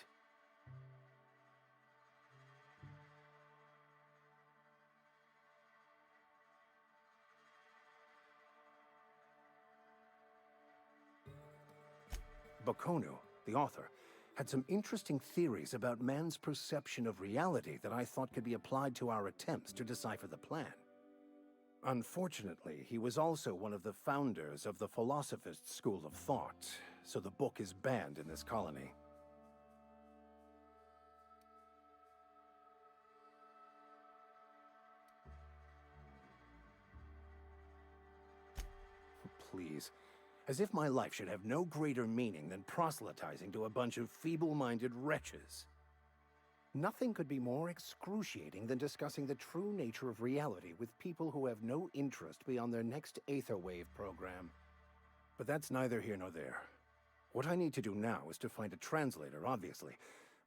Bakonu, the author, had some interesting theories about man's perception of reality that I thought could be applied to our attempts to decipher the plan. Unfortunately, he was also one of the founders of the Philosophist school of thought, so the book is banned in this colony. Please. As if my life should have no greater meaning than proselytizing to a bunch of feeble-minded wretches. Nothing could be more excruciating than discussing the true nature of reality with people who have no interest beyond their next Aetherwave program. But that's neither here nor there. What I need to do now is to find a translator, obviously.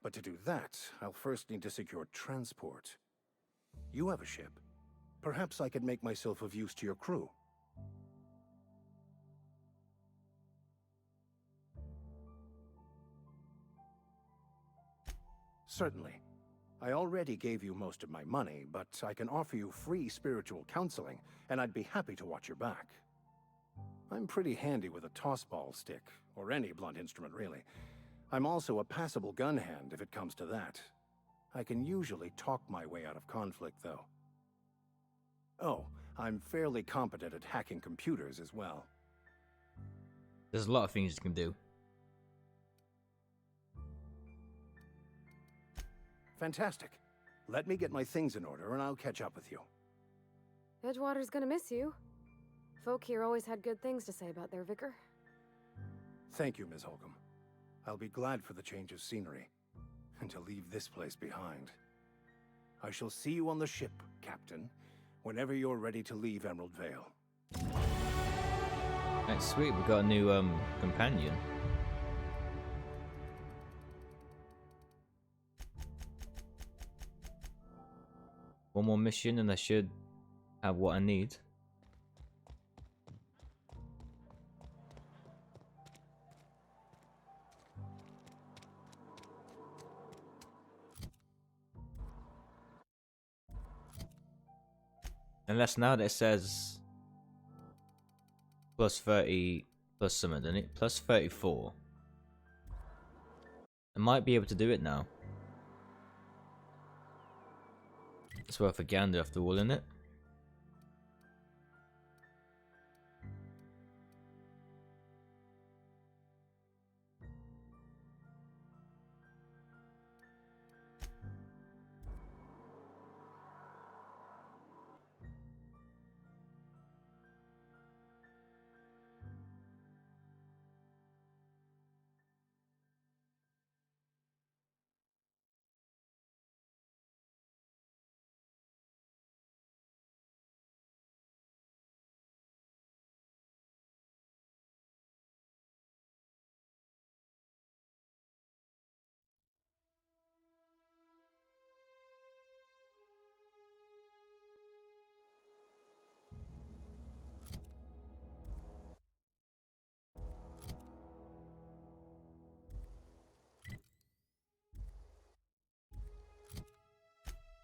But to do that, I'll first need to secure transport. You have a ship. Perhaps I could make myself of use to your crew. Certainly. I already gave you most of my money, but I can offer you free spiritual counseling, and I'd be happy to watch your back. I'm pretty handy with a tossball stick, or any blunt instrument really. I'm also a passable gun hand if it comes to that. I can usually talk my way out of conflict, though. Oh, I'm fairly competent at hacking computers as well. There's a lot of things you can do. Fantastic. Let me get my things in order and I'll catch up with you. Edgewater's gonna miss you. Folk here always had good things to say about their vicar. Thank you, Ms. Holcomb. I'll be glad for the change of scenery, and to leave this place behind. I shall see you on the ship, Captain, whenever you're ready to leave Emerald Vale. That's sweet, we got a new companion. One more mission and I should have what I need. Unless now that it says plus 30 plus something, doesn't it? Plus 34. I might be able to do it now. It's worth a gander after all, isn't it?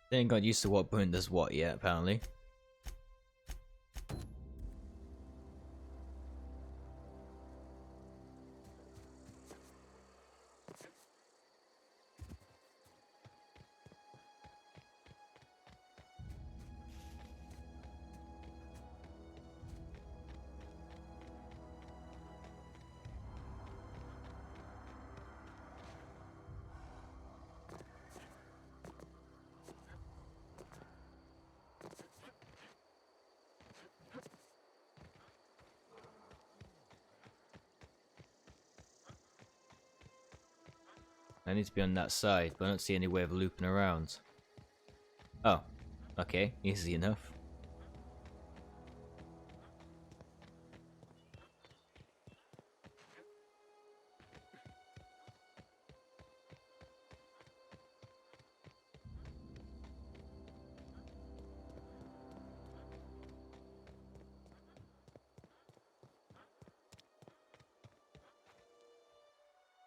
They ain't got used to what button does what yet, apparently. I need to be on that side, but I don't see any way of looping around. Oh, okay, easy enough.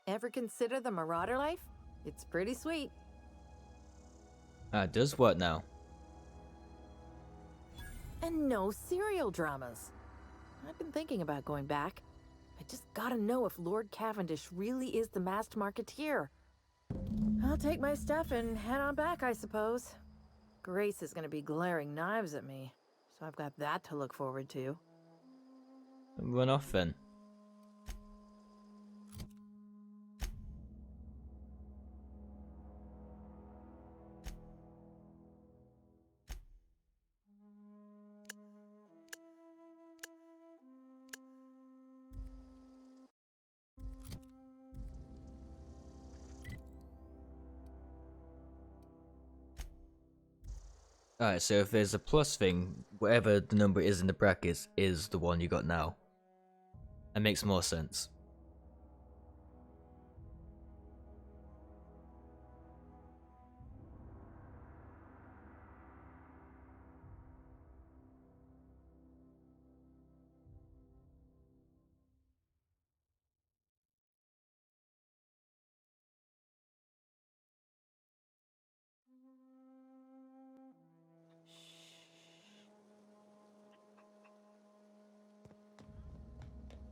Ever consider the Marauder life? It's pretty sweet. Ah, it does what now? And no serial dramas. I've been thinking about going back. I just gotta know if Lord Cavendish really is the masked marketeer. I'll take my stuff and head on back, I suppose. Grace is gonna be glaring knives at me, so I've got that to look forward to. Run off then. Alright, so if there's a plus thing, whatever the number is in the brackets is the one you got now. That makes more sense.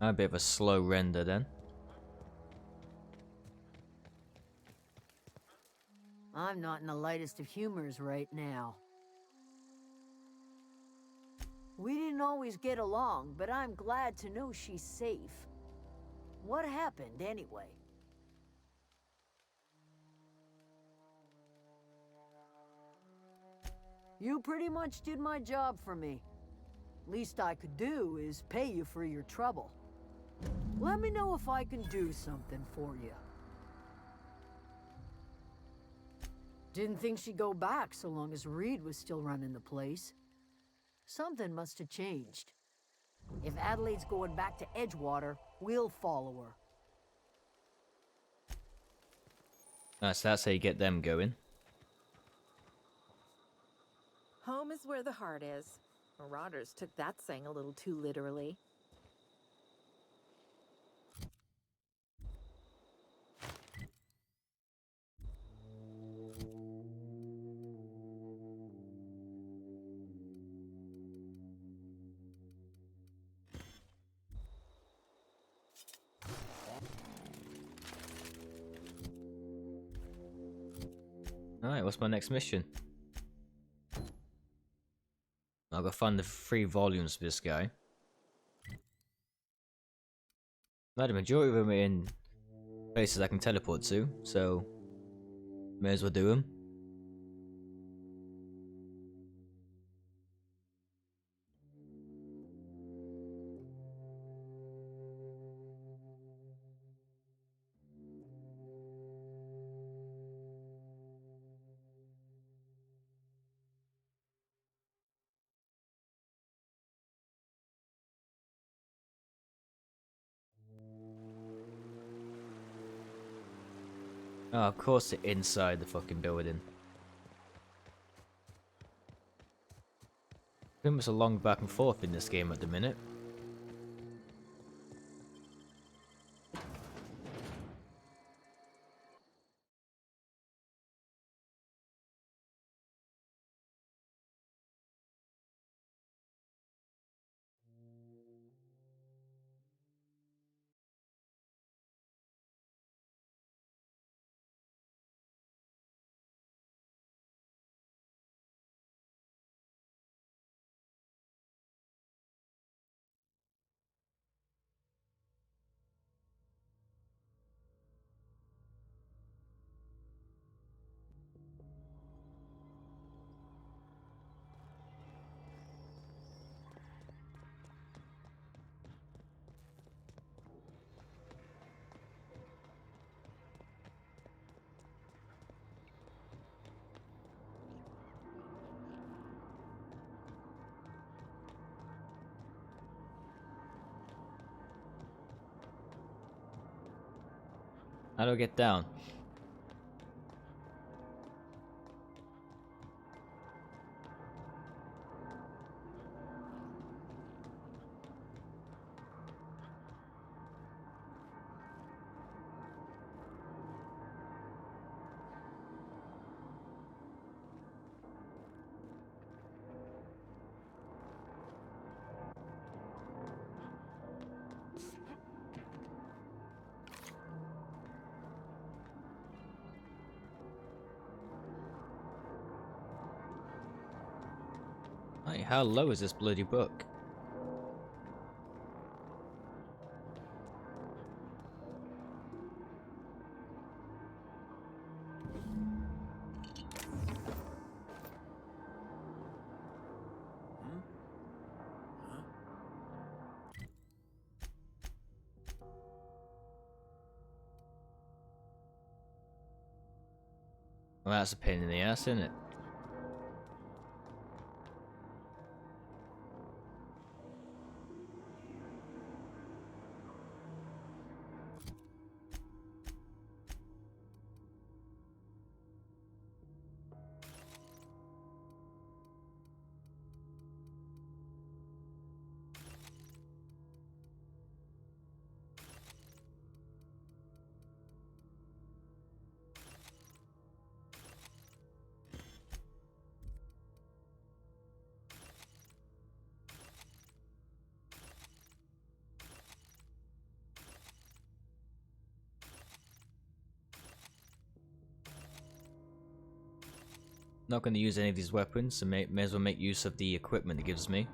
A bit of a slow render then. I'm not in the lightest of humors right now. We didn't always get along, but I'm glad to know she's safe. What happened, anyway? You pretty much did my job for me. Least I could do is pay you for your trouble. Let me know if I can do something for you. Didn't think she'd go back so long as Reed was still running the place. Something must have changed. If Adelaide's going back to Edgewater, we'll follow her. So that's how you get them going. Home is where the heart is. Marauders took that saying a little too literally. Alright, what's my next mission? I'll go find the 3 volumes for this guy. Now, the majority of them are in places I can teleport to, so may as well do them. Oh, of course they're inside the fucking building. There's a long back and forth in this game at the minute. How do I get down? Hey, how low is this bloody book? Well, that's a pain in the ass, isn't it? Not going to use any of these weapons, so may as well make use of the equipment it gives me.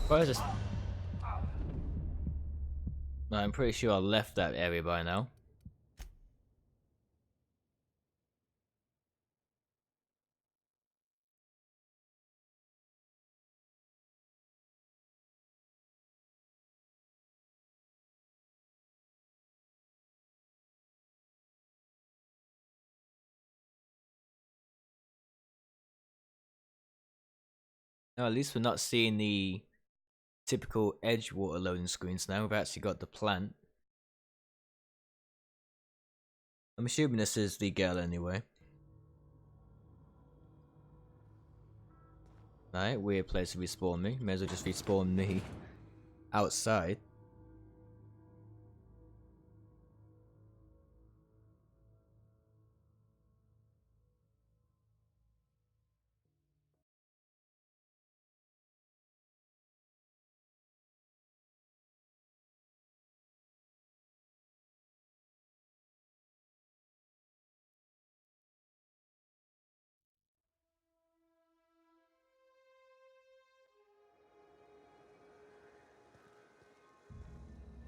Where is this? I'm pretty sure I left that area by now. No, at least we're not seeing the typical Edgewater loading screens now. We've actually got the plant. I'm assuming this is the girl anyway. Right, weird place to respawn me. May as well just respawn me outside.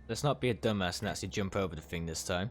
Let's not be a dumbass and actually jump over the thing this time.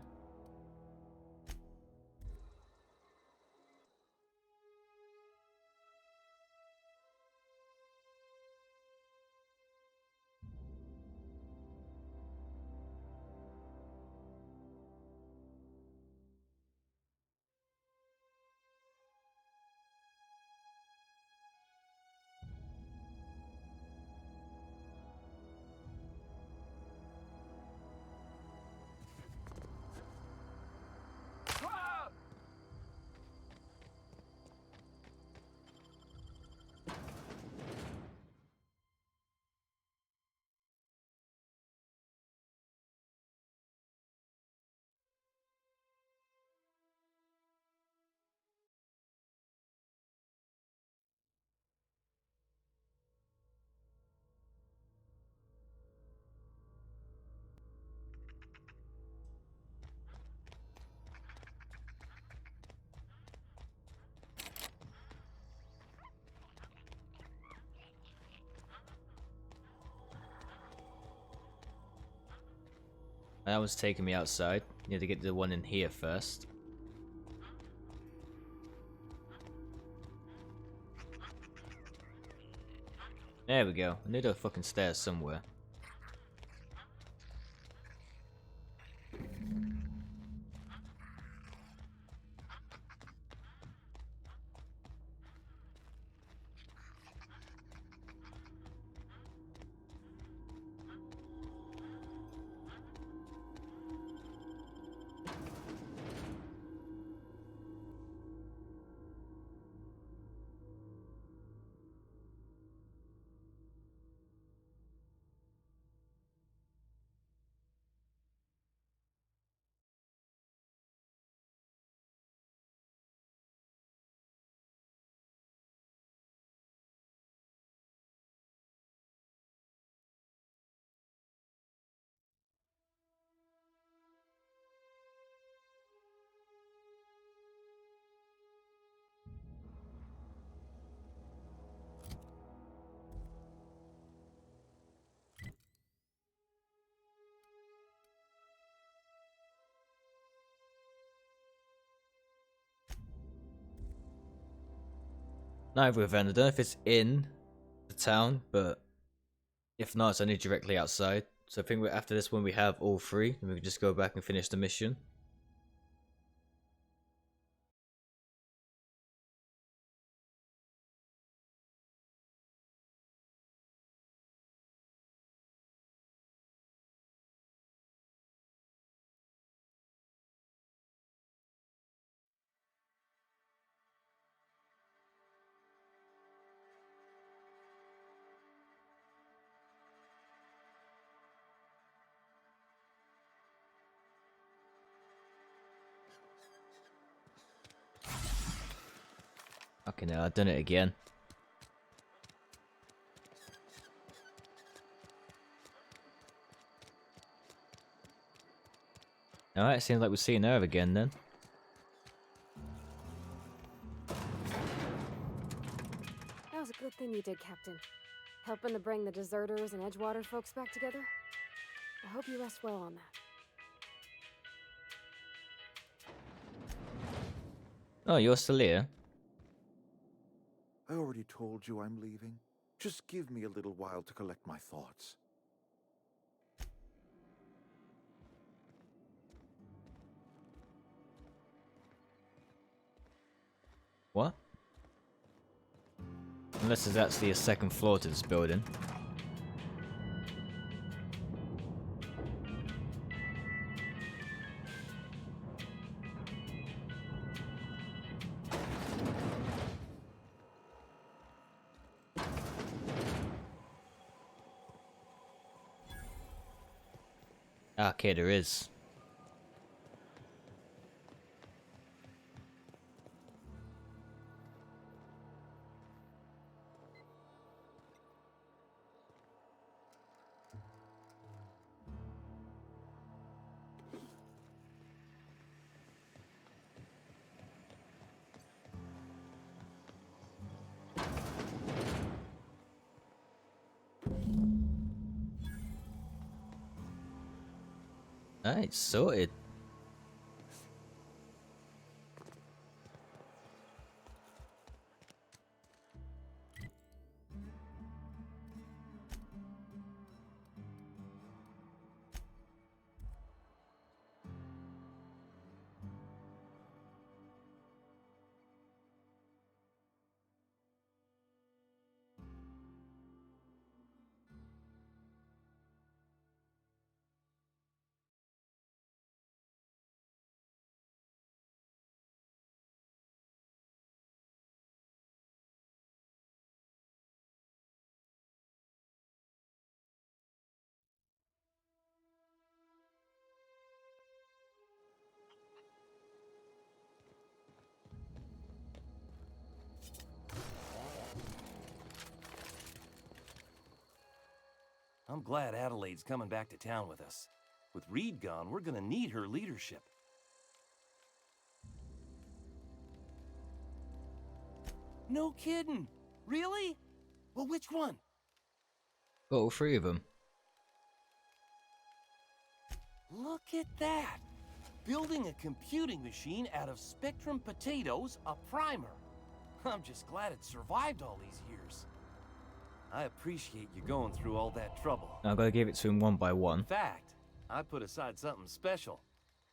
That was taking me outside. Need to get the one in here first. There we go. I need a fucking stairs somewhere. Neither event. I don't know if it's in the town, but if not, it's only directly outside. So I think after this one we have all three, and we can just go back and finish the mission. Okay, now I've done it again. Alright, seems like we're seeing her again then. That was a good thing you did, Captain. Helping to bring the deserters and Edgewater folks back together. I hope you rest well on that. Oh, you're still here? I already told you I'm leaving. Just give me a little while to collect my thoughts. What? Unless there's actually a second floor to this building. Okay, there is. Alright, sorted. I'm glad Adelaide's coming back to town with us. With Reed gone, we're gonna need her leadership. No kidding! Really? Well, which one? Got all three of them. Look at that! Building a computing machine out of Spectrum potatoes, a primer. I'm just glad it survived all these years. I appreciate you going through all that trouble. I've got to give it to him one by one. In fact, I put aside something special,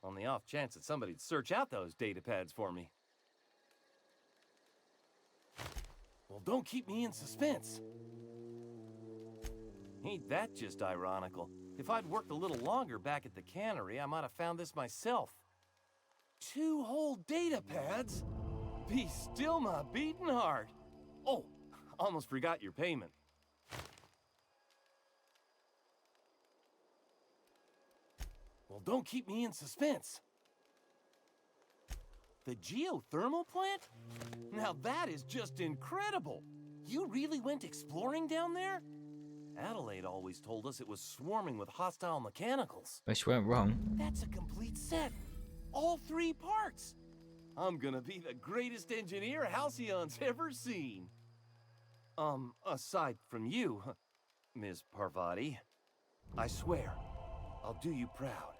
on the off chance that somebody'd search out those data pads for me. Well, don't keep me in suspense. Ain't that just ironical? If I'd worked a little longer back at the cannery, I might have found this myself. 2 whole data pads? Be still my beating heart. Oh, almost forgot your payment. Well, don't keep me in suspense. The geothermal plant? Now that is just incredible. You really went exploring down there? Adelaide always told us it was swarming with hostile mechanicals. Which went wrong. That's a complete set. All 3 parts. I'm gonna be the greatest engineer Halcyon's ever seen. Aside from you, Ms. Parvati, I swear, I'll do you proud.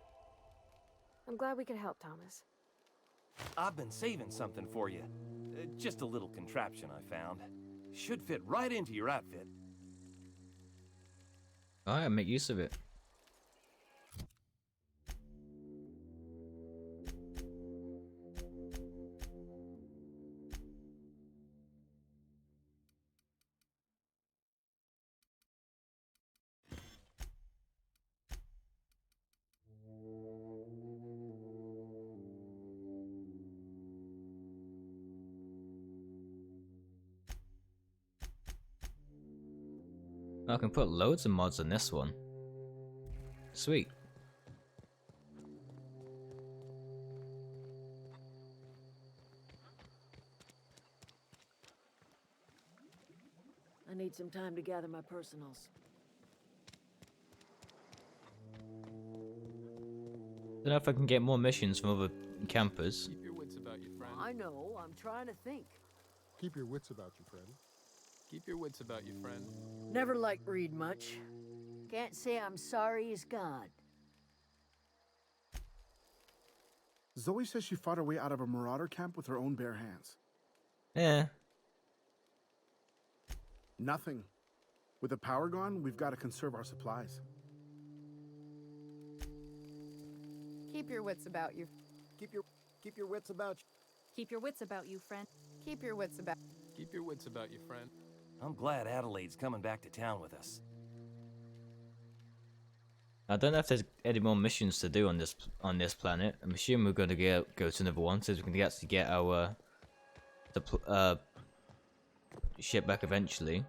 I'm glad we could help, Thomas. I've been saving something for you. Just a little contraption I found. Should fit right into your outfit. Alright, make use of it. I can put loads of mods on this one. Sweet. I need some time to gather my personals. Don't know if I can get more missions from other campers. Keep your wits about you, friend. I know, I'm trying to think. Keep your wits about you, friend. Keep your wits about you, friend. Never liked Reed much. Can't say I'm sorry he's gone. Zoe says she fought her way out of a marauder camp with her own bare hands. Yeah. Nothing. With the power gone, we've got to conserve our supplies. Keep your wits about you. Keep your wits about you. Keep your wits about you, friend. Keep your wits about. Keep your wits about you, friend. I'm glad Adelaide's coming back to town with us. I don't know if there's any more missions to do on this planet. I'm assuming we're going to go to another one, so we can actually get our ship back eventually.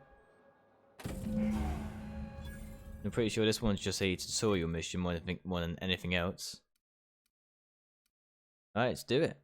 I'm pretty sure this one's just a tutorial mission more than anything else. Alright, let's do it.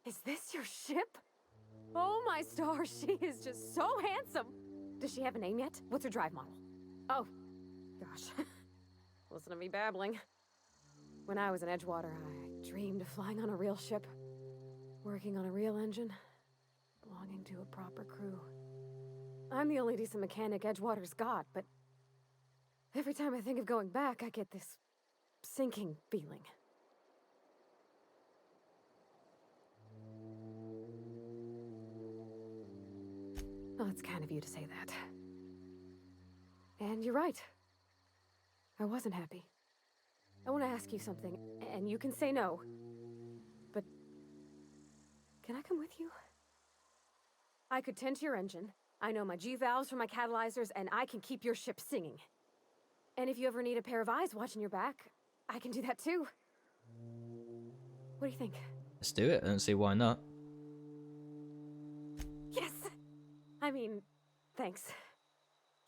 Is this your ship? Oh my stars, she is just so handsome. Does she have a name yet? What's her drive model? Oh, gosh. Listen to me babbling. When I was in Edgewater, I dreamed of flying on a real ship, working on a real engine, belonging to a proper crew. I'm the only decent mechanic Edgewater's got, but every time I think of going back, I get this sinking feeling. Well, it's kind of you to say that. And you're right. I wasn't happy. I want to ask you something, and you can say no. But can I come with you? I could tend to your engine. I know my G-valves from my catalyzers, and I can keep your ship singing. And if you ever need a pair of eyes watching your back, I can do that too. What do you think? Let's do it. I don't see why not. Yes! I mean, thanks.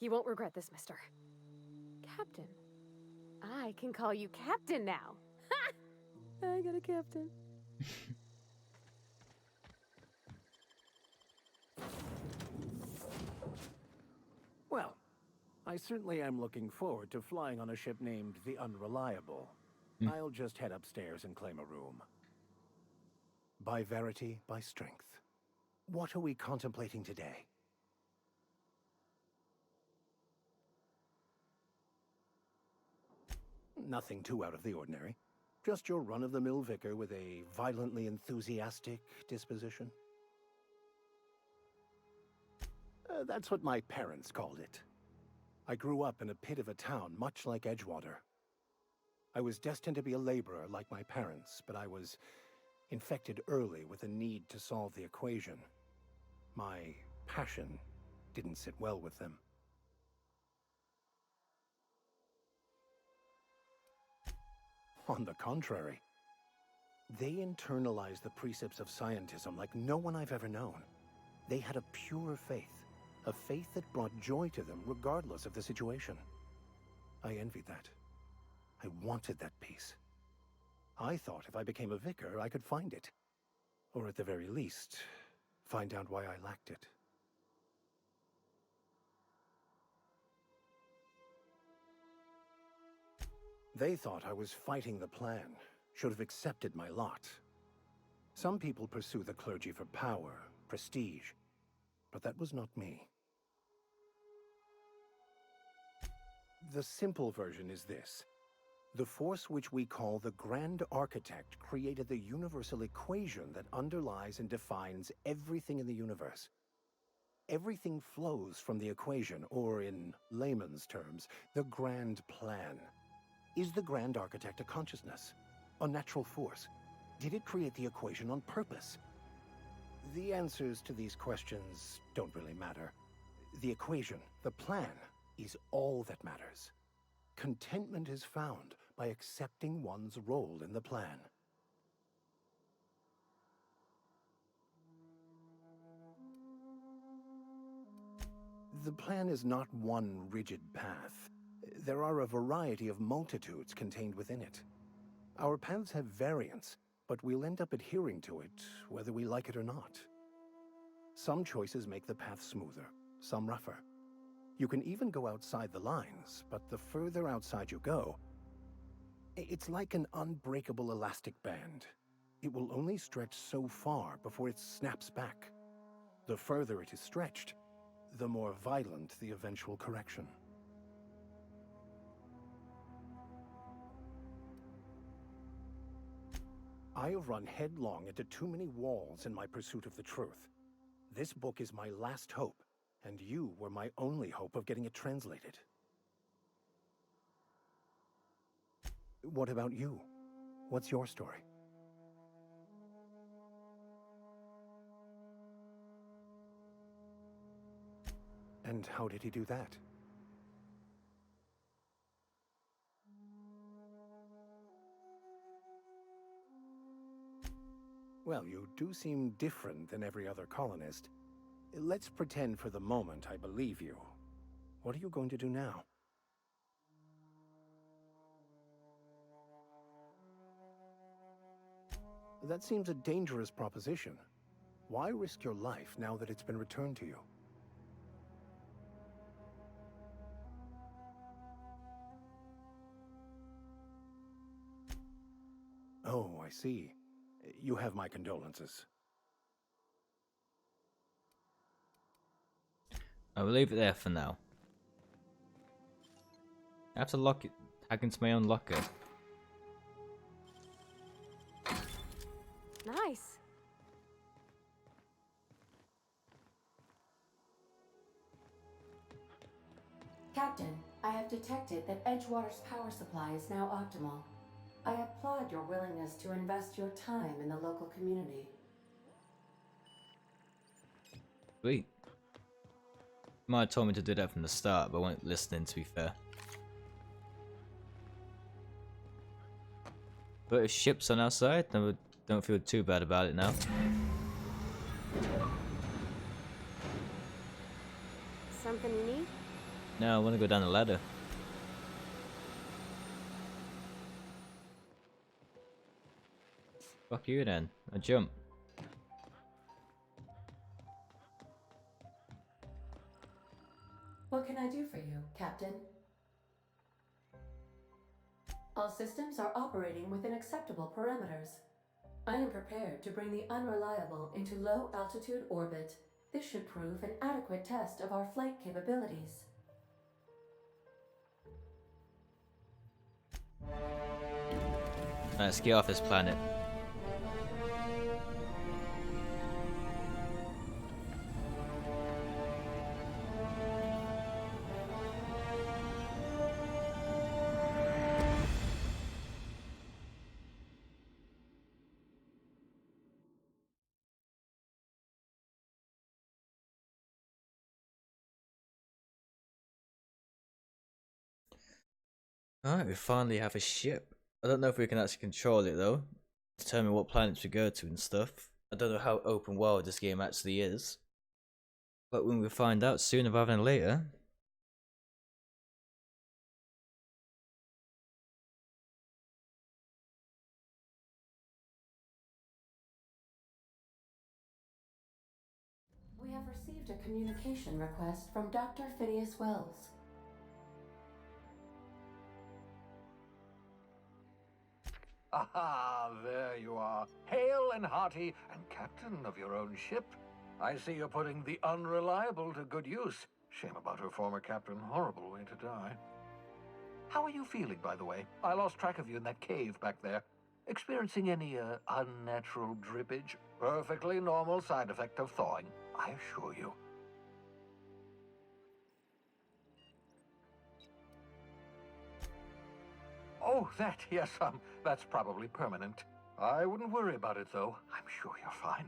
You won't regret this, mister. Captain, I can call you Captain now. Ha! I got a captain. Well, I certainly am looking forward to flying on a ship named the Unreliable. I'll just head upstairs and claim a room. By verity, by strength. What are we contemplating today? Nothing too out of the ordinary. Just your run-of-the-mill vicar with a violently enthusiastic disposition. That's what my parents called it. I grew up in a pit of a town much like Edgewater. I was destined to be a laborer like my parents, but I was infected early with a need to solve the equation. My passion didn't sit well with them. On the contrary, they internalized the precepts of scientism like no one I've ever known. They had a pure faith, a faith that brought joy to them regardless of the situation. I envied that. I wanted that peace. I thought if I became a vicar, I could find it. Or at the very least, find out why I lacked it. They thought I was fighting the plan, should have accepted my lot. Some people pursue the clergy for power, prestige, but that was not me. The simple version is this. The force which we call the Grand Architect created the universal equation that underlies and defines everything in the universe. Everything flows from the equation, or in layman's terms, the grand plan. Is the Grand Architect a consciousness? A natural force? Did it create the equation on purpose? The answers to these questions don't really matter. The equation, the plan, is all that matters. Contentment is found by accepting one's role in the plan. The plan is not one rigid path. There are a variety of multitudes contained within it. Our paths have variance, but we'll end up adhering to it, whether we like it or not. Some choices make the path smoother, some rougher. You can even go outside the lines, but the further outside you go, it's like an unbreakable elastic band. It will only stretch so far before it snaps back. The further it is stretched, the more violent the eventual correction. I have run headlong into too many walls in my pursuit of the truth. This book is my last hope, and you were my only hope of getting it translated. What about you? What's your story? And how did he do that? Well, you do seem different than every other colonist. Let's pretend for the moment I believe you. What are you going to do now? That seems a dangerous proposition. Why risk your life now that it's been returned to you? Oh, I see. You have my condolences. I will leave it there for now. I have to lock it, hack into my own locker. Nice. Captain, I have detected that Edgewater's power supply is now optimal. I applaud your willingness to invest your time in the local community. Sweet. You might have told me to do that from the start, but I wasn't listening, to be fair. But if ships on our side, then we don't feel too bad about it now. Something you need? No, I want to go down the ladder. Fuck you then. I jump. What can I do for you, Captain? All systems are operating within acceptable parameters. I am prepared to bring the unreliable into low-altitude orbit. This should prove an adequate test of our flight capabilities. Let's get off this planet. Alright, we finally have a ship. I don't know if we can actually control it though. Determine what planets we go to and stuff. I don't know how open world this game actually is. But when we find out sooner rather than later. We have received a communication request from Dr. Phineas Wells. Aha, there you are. Hale and hearty, and captain of your own ship. I see you're putting the unreliable to good use. Shame about her former captain. Horrible way to die. How are you feeling, by the way? I lost track of you in that cave back there. Experiencing any, unnatural drippage? Perfectly normal side effect of thawing, I assure you. Oh, that, yes, that's probably permanent. I wouldn't worry about it, though. I'm sure you're fine.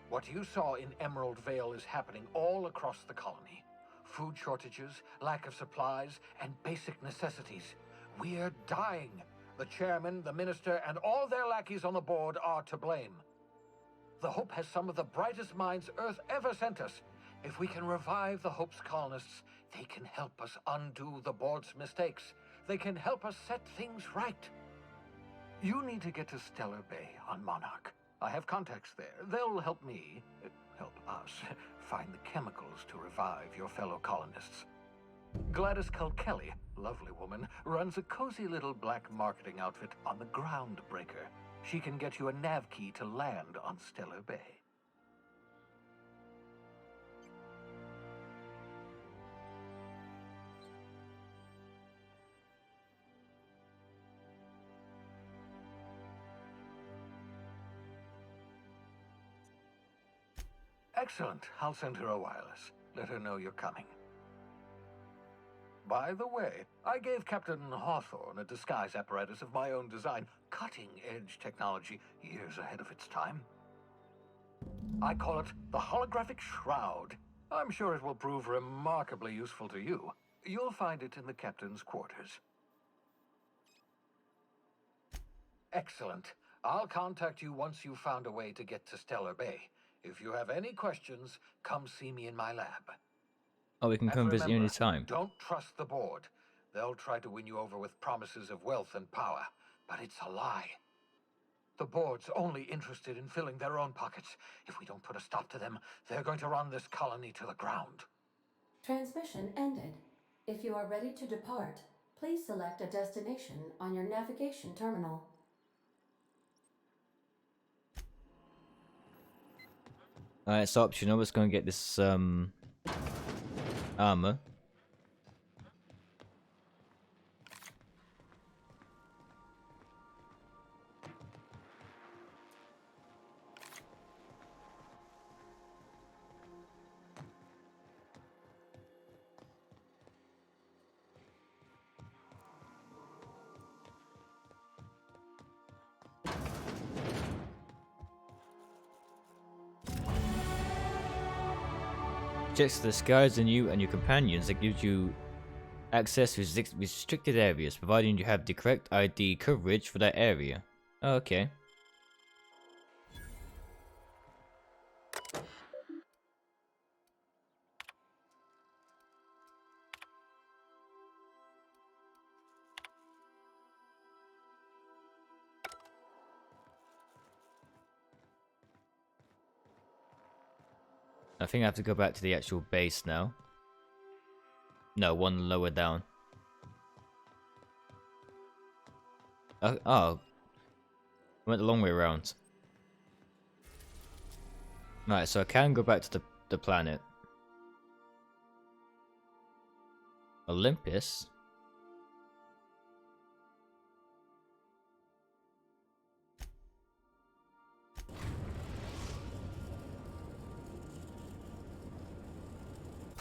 What you saw in Emerald Vale is happening all across the colony. Food shortages, lack of supplies, and basic necessities. We're dying. The chairman, the minister, and all their lackeys on the board are to blame. The Hope has some of the brightest minds Earth ever sent us. If we can revive the Hope's colonists, they can help us undo the board's mistakes. They can help us set things right. You need to get to Stellar Bay on Monarch. I have contacts there. They'll help me, help us, find the chemicals to revive your fellow colonists. Gladys Kelly, lovely woman, runs a cozy little black marketing outfit on the Groundbreaker. She can get you a nav key to land on Stellar Bay. Excellent. I'll send her a wireless. Let her know you're coming. By the way, I gave Captain Hawthorne a disguise apparatus of my own design, cutting-edge technology, years ahead of its time. I call it the Holographic Shroud. I'm sure it will prove remarkably useful to you. You'll find it in the captain's quarters. Excellent. I'll contact you once you've found a way to get to Stellar Bay. If you have any questions, come see me in my lab. Oh, we can come visit you remember, anytime. Don't trust the board. They'll try to win you over with promises of wealth and power, but it's a lie. The board's only interested in filling their own pockets. If we don't put a stop to them, they're going to run this colony to the ground. Transmission ended. If you are ready to depart, please select a destination on your navigation terminal. Alright, it's optional. Let's go and get this armor. Checks the skies on you and your companions that gives you access to restricted areas, providing you have the correct ID coverage for that area. Okay. I think I have to go back to the actual base now. No, one lower down. Oh. Went the long way around. Right, so I can go back to the planet. Olympus?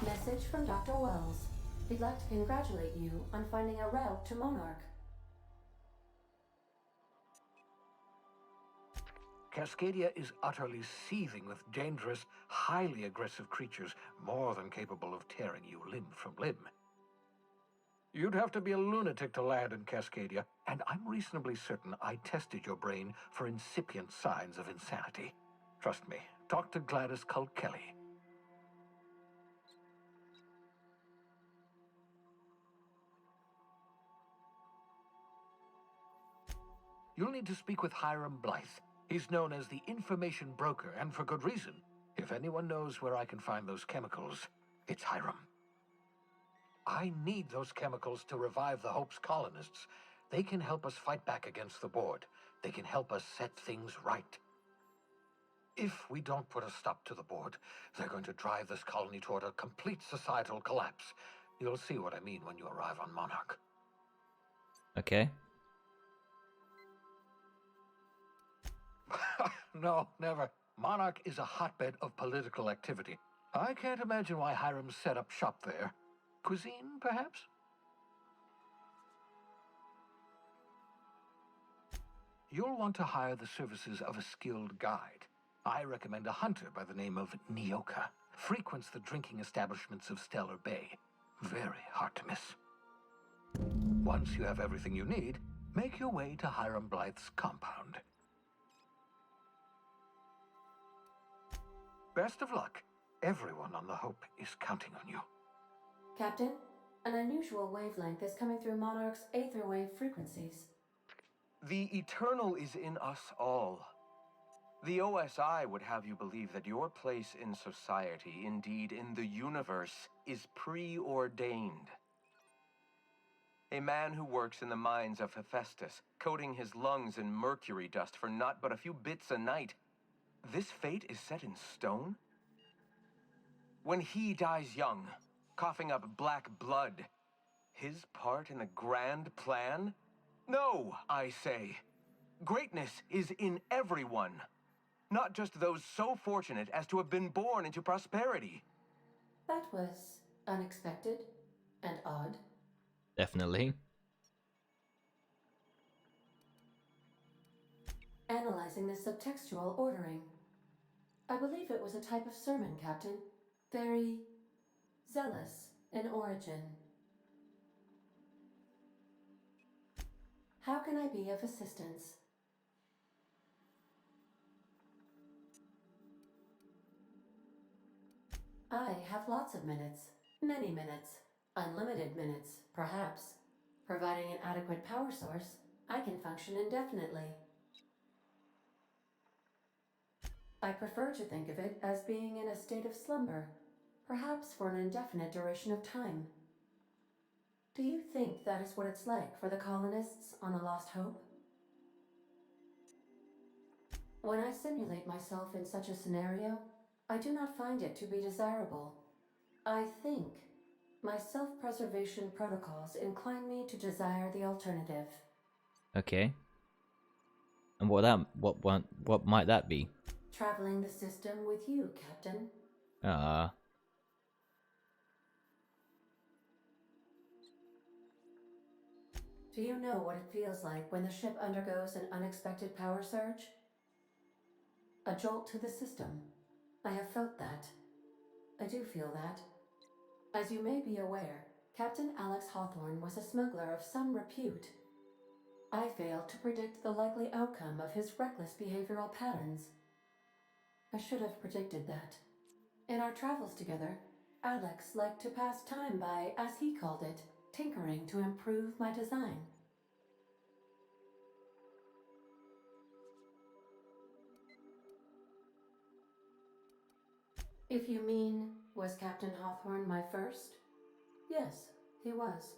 Message from Dr. Wells. He'd like to congratulate you on finding a route to Monarch. Cascadia is utterly seething with dangerous, highly aggressive creatures, more than capable of tearing you limb from limb. You'd have to be a lunatic to land in Cascadia, and I'm reasonably certain I tested your brain for incipient signs of insanity. Trust me, talk to Gladys Cull Kelly. You'll need to speak with Hiram Blythe. He's known as the information broker, and for good reason. If anyone knows where I can find those chemicals, it's Hiram. I need those chemicals to revive the Hope's colonists. They can help us fight back against the Board. They can help us set things right. If we don't put a stop to the Board, they're going to drive this colony toward a complete societal collapse. You'll see what I mean when you arrive on Monarch. Okay. No, never. Monarch is a hotbed of political activity. I can't imagine why Hiram set up shop there. Cuisine, perhaps? You'll want to hire the services of a skilled guide. I recommend a hunter by the name of Nyoka. Frequents the drinking establishments of Stellar Bay. Very hard to miss. Once you have everything you need, make your way to Hiram Blythe's compound. Best of luck. Everyone on the Hope is counting on you. Captain, an unusual wavelength is coming through Monarch's aether wave frequencies. The eternal is in us all. The OSI would have you believe that your place in society, indeed in the universe, is preordained. A man who works in the mines of Hephaestus, coating his lungs in mercury dust for not but a few bits a night. This fate is set in stone? When he dies young, coughing up black blood, his part in the grand plan? No, I say. Greatness is in everyone, not just those so fortunate as to have been born into prosperity. That was unexpected and odd. Definitely. Analyzing the subtextual ordering. I believe it was a type of sermon, Captain. Very zealous in origin. How can I be of assistance? I have lots of minutes. Many minutes. Unlimited minutes, perhaps. Providing an adequate power source, I can function indefinitely. I prefer to think of it as being in a state of slumber, perhaps for an indefinite duration of time. Do you think that is what it's like for the colonists on the Lost Hope? When I simulate myself in such a scenario, I do not find it to be desirable. I think my self-preservation protocols incline me to desire the alternative. Okay. And what might that be? Traveling the system with you, Captain. Ah. Do you know what it feels like when the ship undergoes an unexpected power surge? A jolt to the system. I have felt that. I do feel that. As you may be aware, Captain Alex Hawthorne was a smuggler of some repute. I failed to predict the likely outcome of his reckless behavioral patterns. I should have predicted that. In our travels together, Alex liked to pass time by, as he called it, tinkering to improve my design. If you mean, was Captain Hawthorne my first? Yes, he was.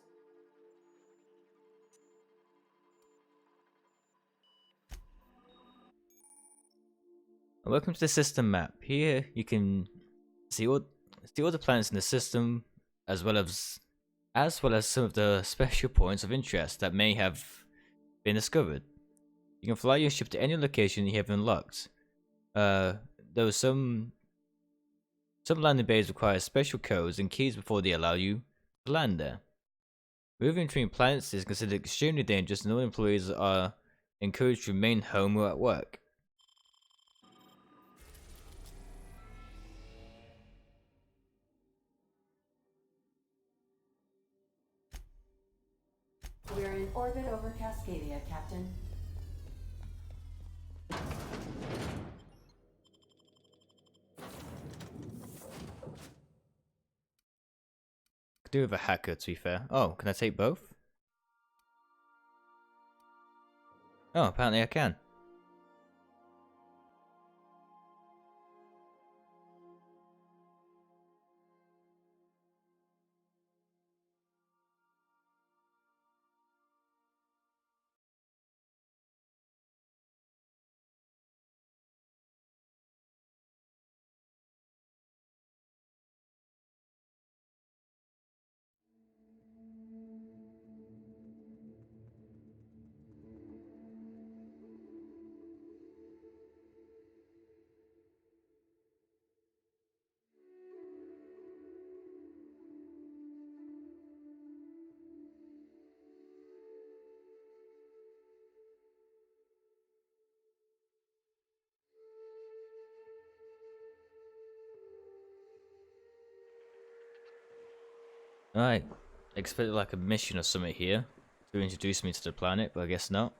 Welcome to the system map. Here you can see all the planets in the system, as well as some of the special points of interest that may have been discovered. You can fly your ship to any location you have unlocked. Though some landing bays require special codes and keys before they allow you to land there. Moving between planets is considered extremely dangerous, and all employees are encouraged to remain home or at work. We're in orbit over Cascadia, Captain. Could do with a hacker, to be fair. Oh, can I take both? Oh, apparently I can. Alright. Expected like a mission or something here to introduce me to the planet, but I guess not.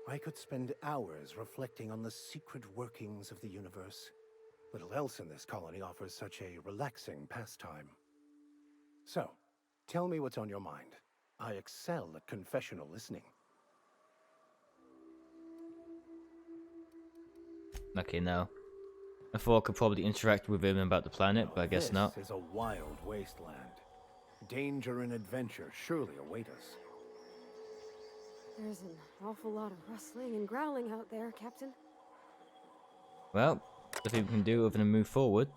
I could spend hours reflecting on the secret workings of the universe. Little else in this colony offers such a relaxing pastime. So, tell me what's on your mind. I excel at confessional listening. Okay, no. I thought I could probably interact with him about the planet, but I guess not. This is a wild wasteland. Danger and adventure surely await us. There's an awful lot of rustling and growling out there, Captain. Well, nothing we can do other than move forward.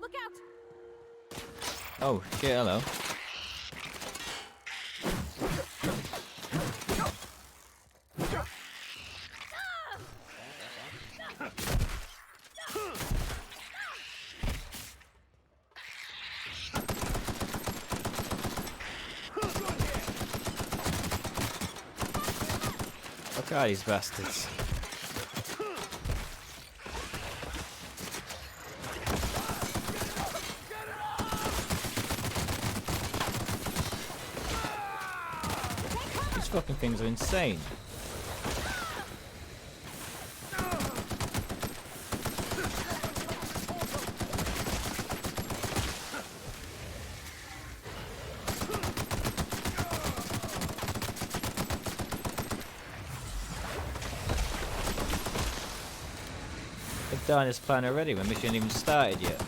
Look out! Oh, shit, hello. Look at these bastards. These fucking things are insane. I've done this plan already, my mission ain't even started yet.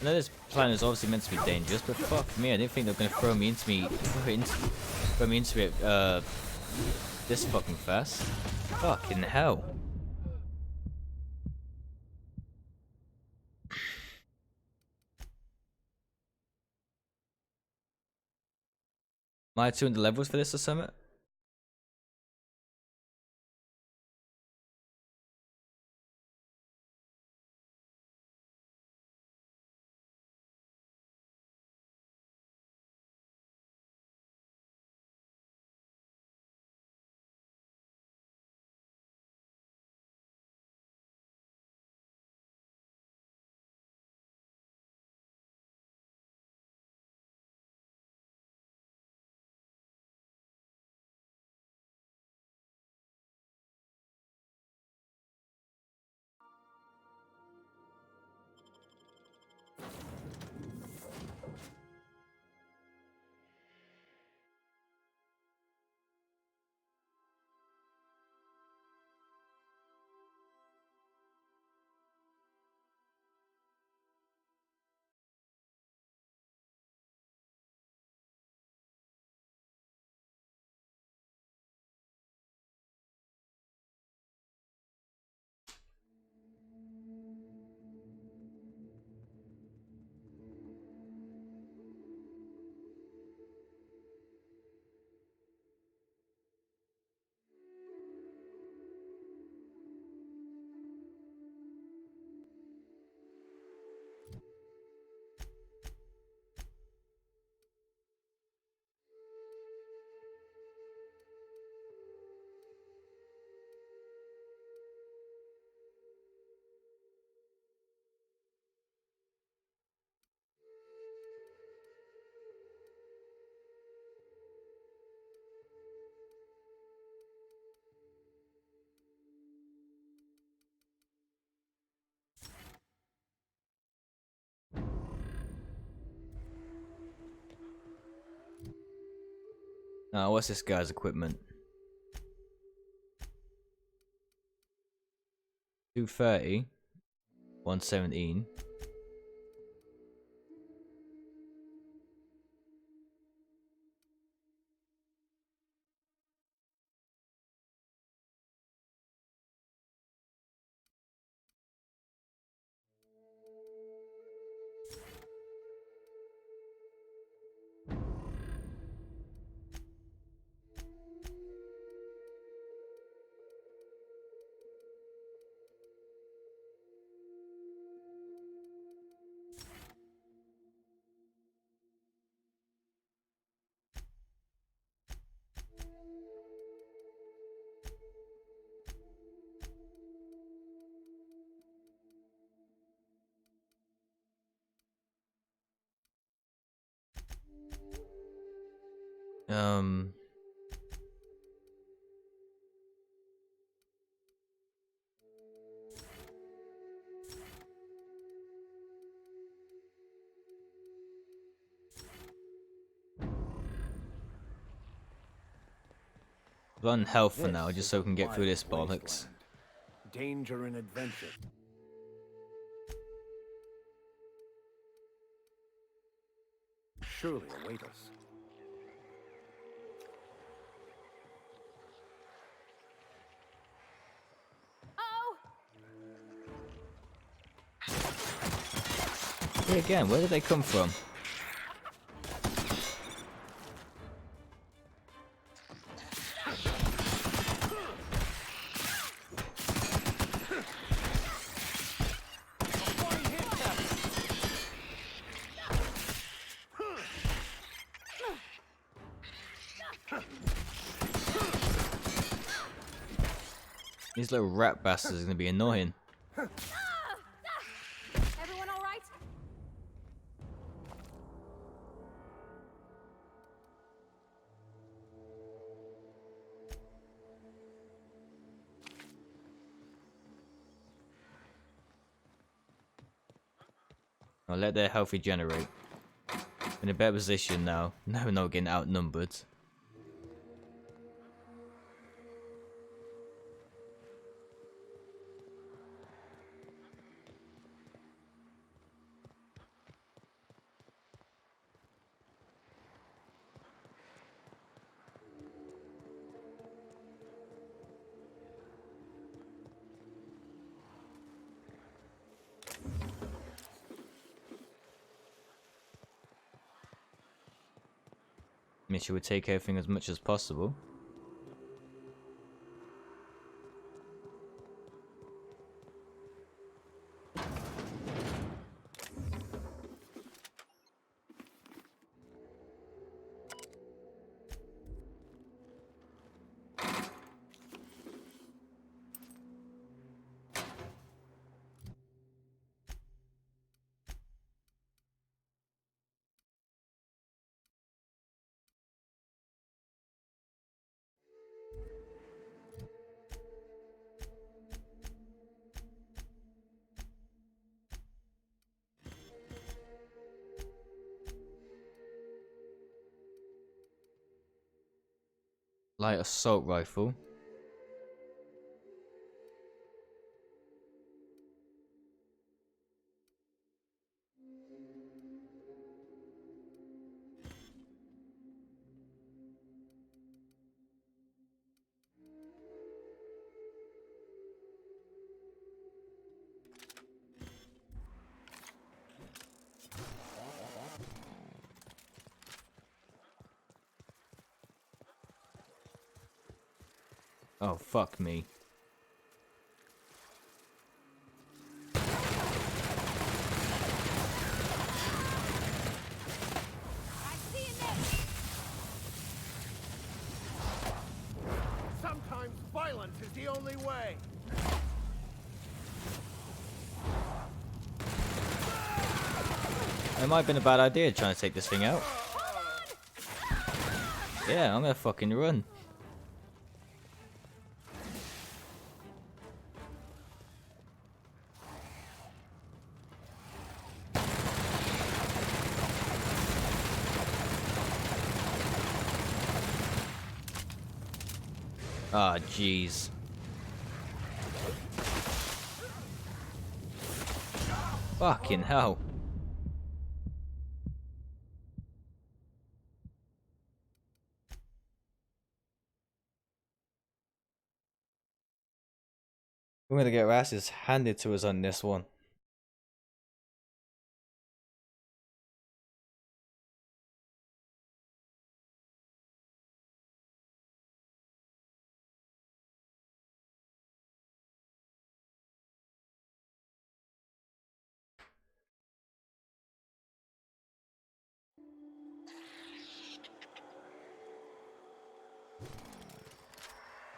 I know this planet is obviously meant to be dangerous, but fuck me, I didn't think they were gonna throw me into it this fucking fast. Fucking hell. Am I 200 levels for this or something? Now, what's this guy's equipment? 230, 117. Um, run health for now, just so we can get through this bollocks. Danger and adventure. Surely await us. Yeah, again, where did they come from? These little rat bastards are gonna be annoying. Everyone all right? I'll let their health regenerate. In a better position now. Now we're not getting outnumbered. Make sure we take everything as much as possible. Light assault rifle. Oh, fuck me. Sometimes violence is the only way. It might have been a bad idea trying to take this thing out. Yeah, I'm gonna fucking run. Ah, jeez. Fucking hell. We're gonna get our asses handed to us on this one.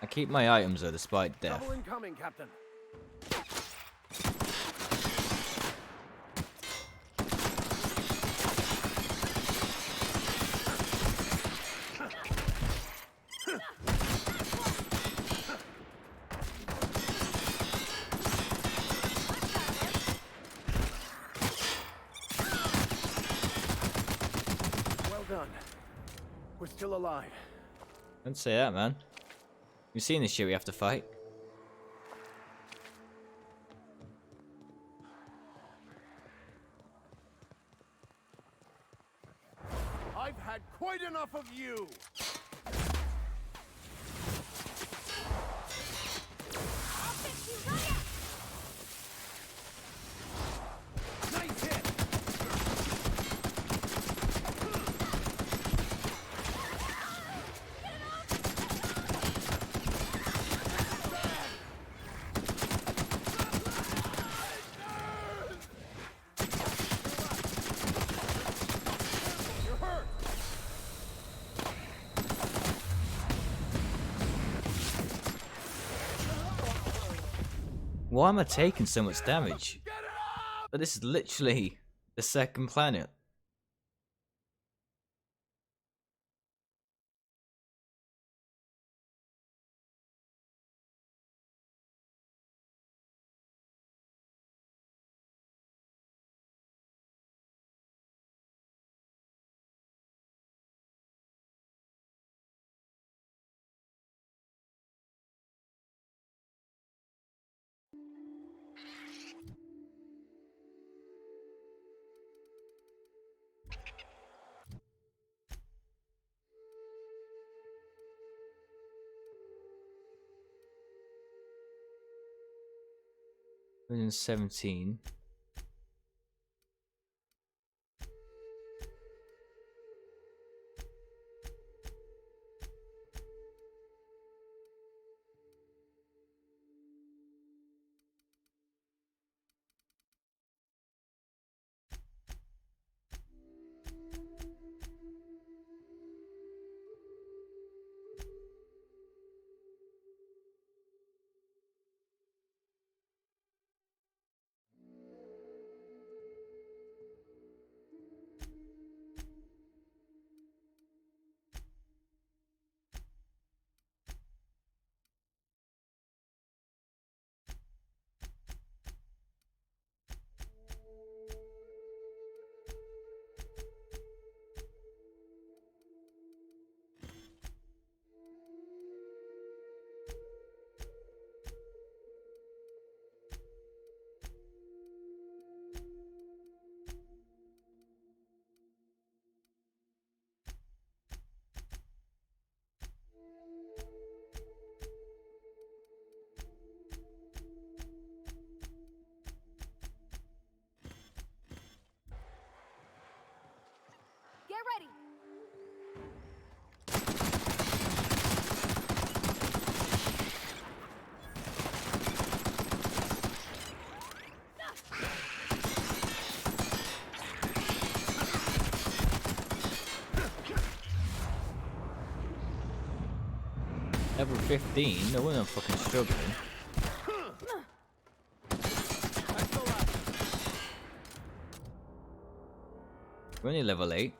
I keep my items though, despite death. Double incoming, Captain. Well done. We're still alive. Don't say that, man. You've seen this shit we have to fight. I've had quite enough of you. Nice hit. You're hurt. Why am I taking so much damage? But this is literally the second planet. Within 17. Get ready. Level 15? No wonder I'm fucking struggling. We're only level 8.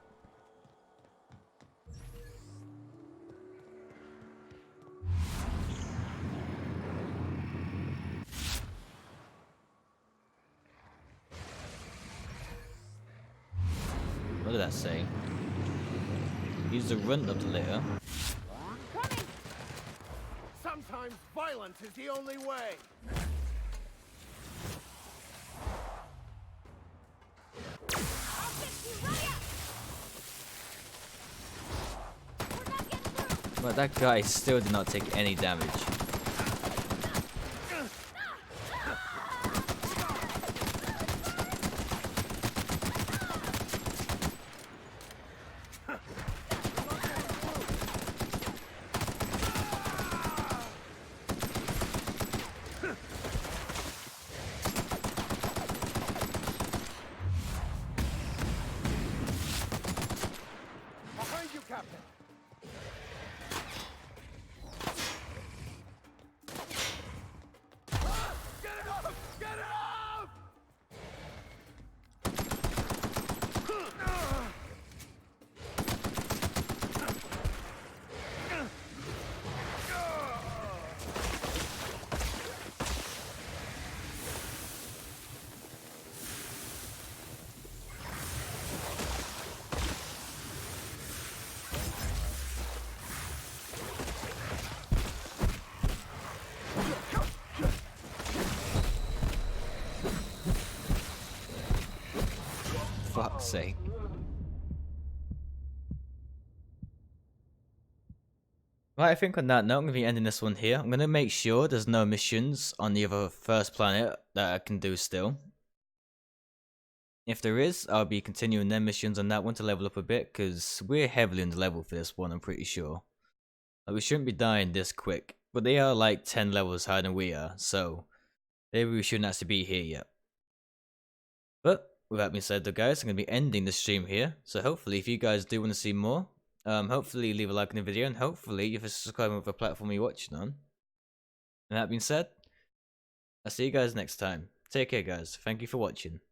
What did that say? Use the runt of the litter. Son Sometimes violence is the only way. But that guy still did not take any damage. Behind you, Captain. Get it off! Get it off! Fuck's sake. Right, I think on that note, I'm going to be ending this one here. I'm going to make sure there's no missions on the other first planet that I can do still. If there is, I'll be continuing them missions on that one to level up a bit, because we're heavily under level for this one, I'm pretty sure. Like, we shouldn't be dying this quick, but they are like 10 levels higher than we are, so maybe we shouldn't actually be here yet. But with that being said though guys, I'm going to be ending the stream here, so hopefully if you guys do want to see more, hopefully leave a like on the video, and hopefully if you're subscribing with the platform you're watching on. And that being said, I'll see you guys next time. Take care guys, thank you for watching.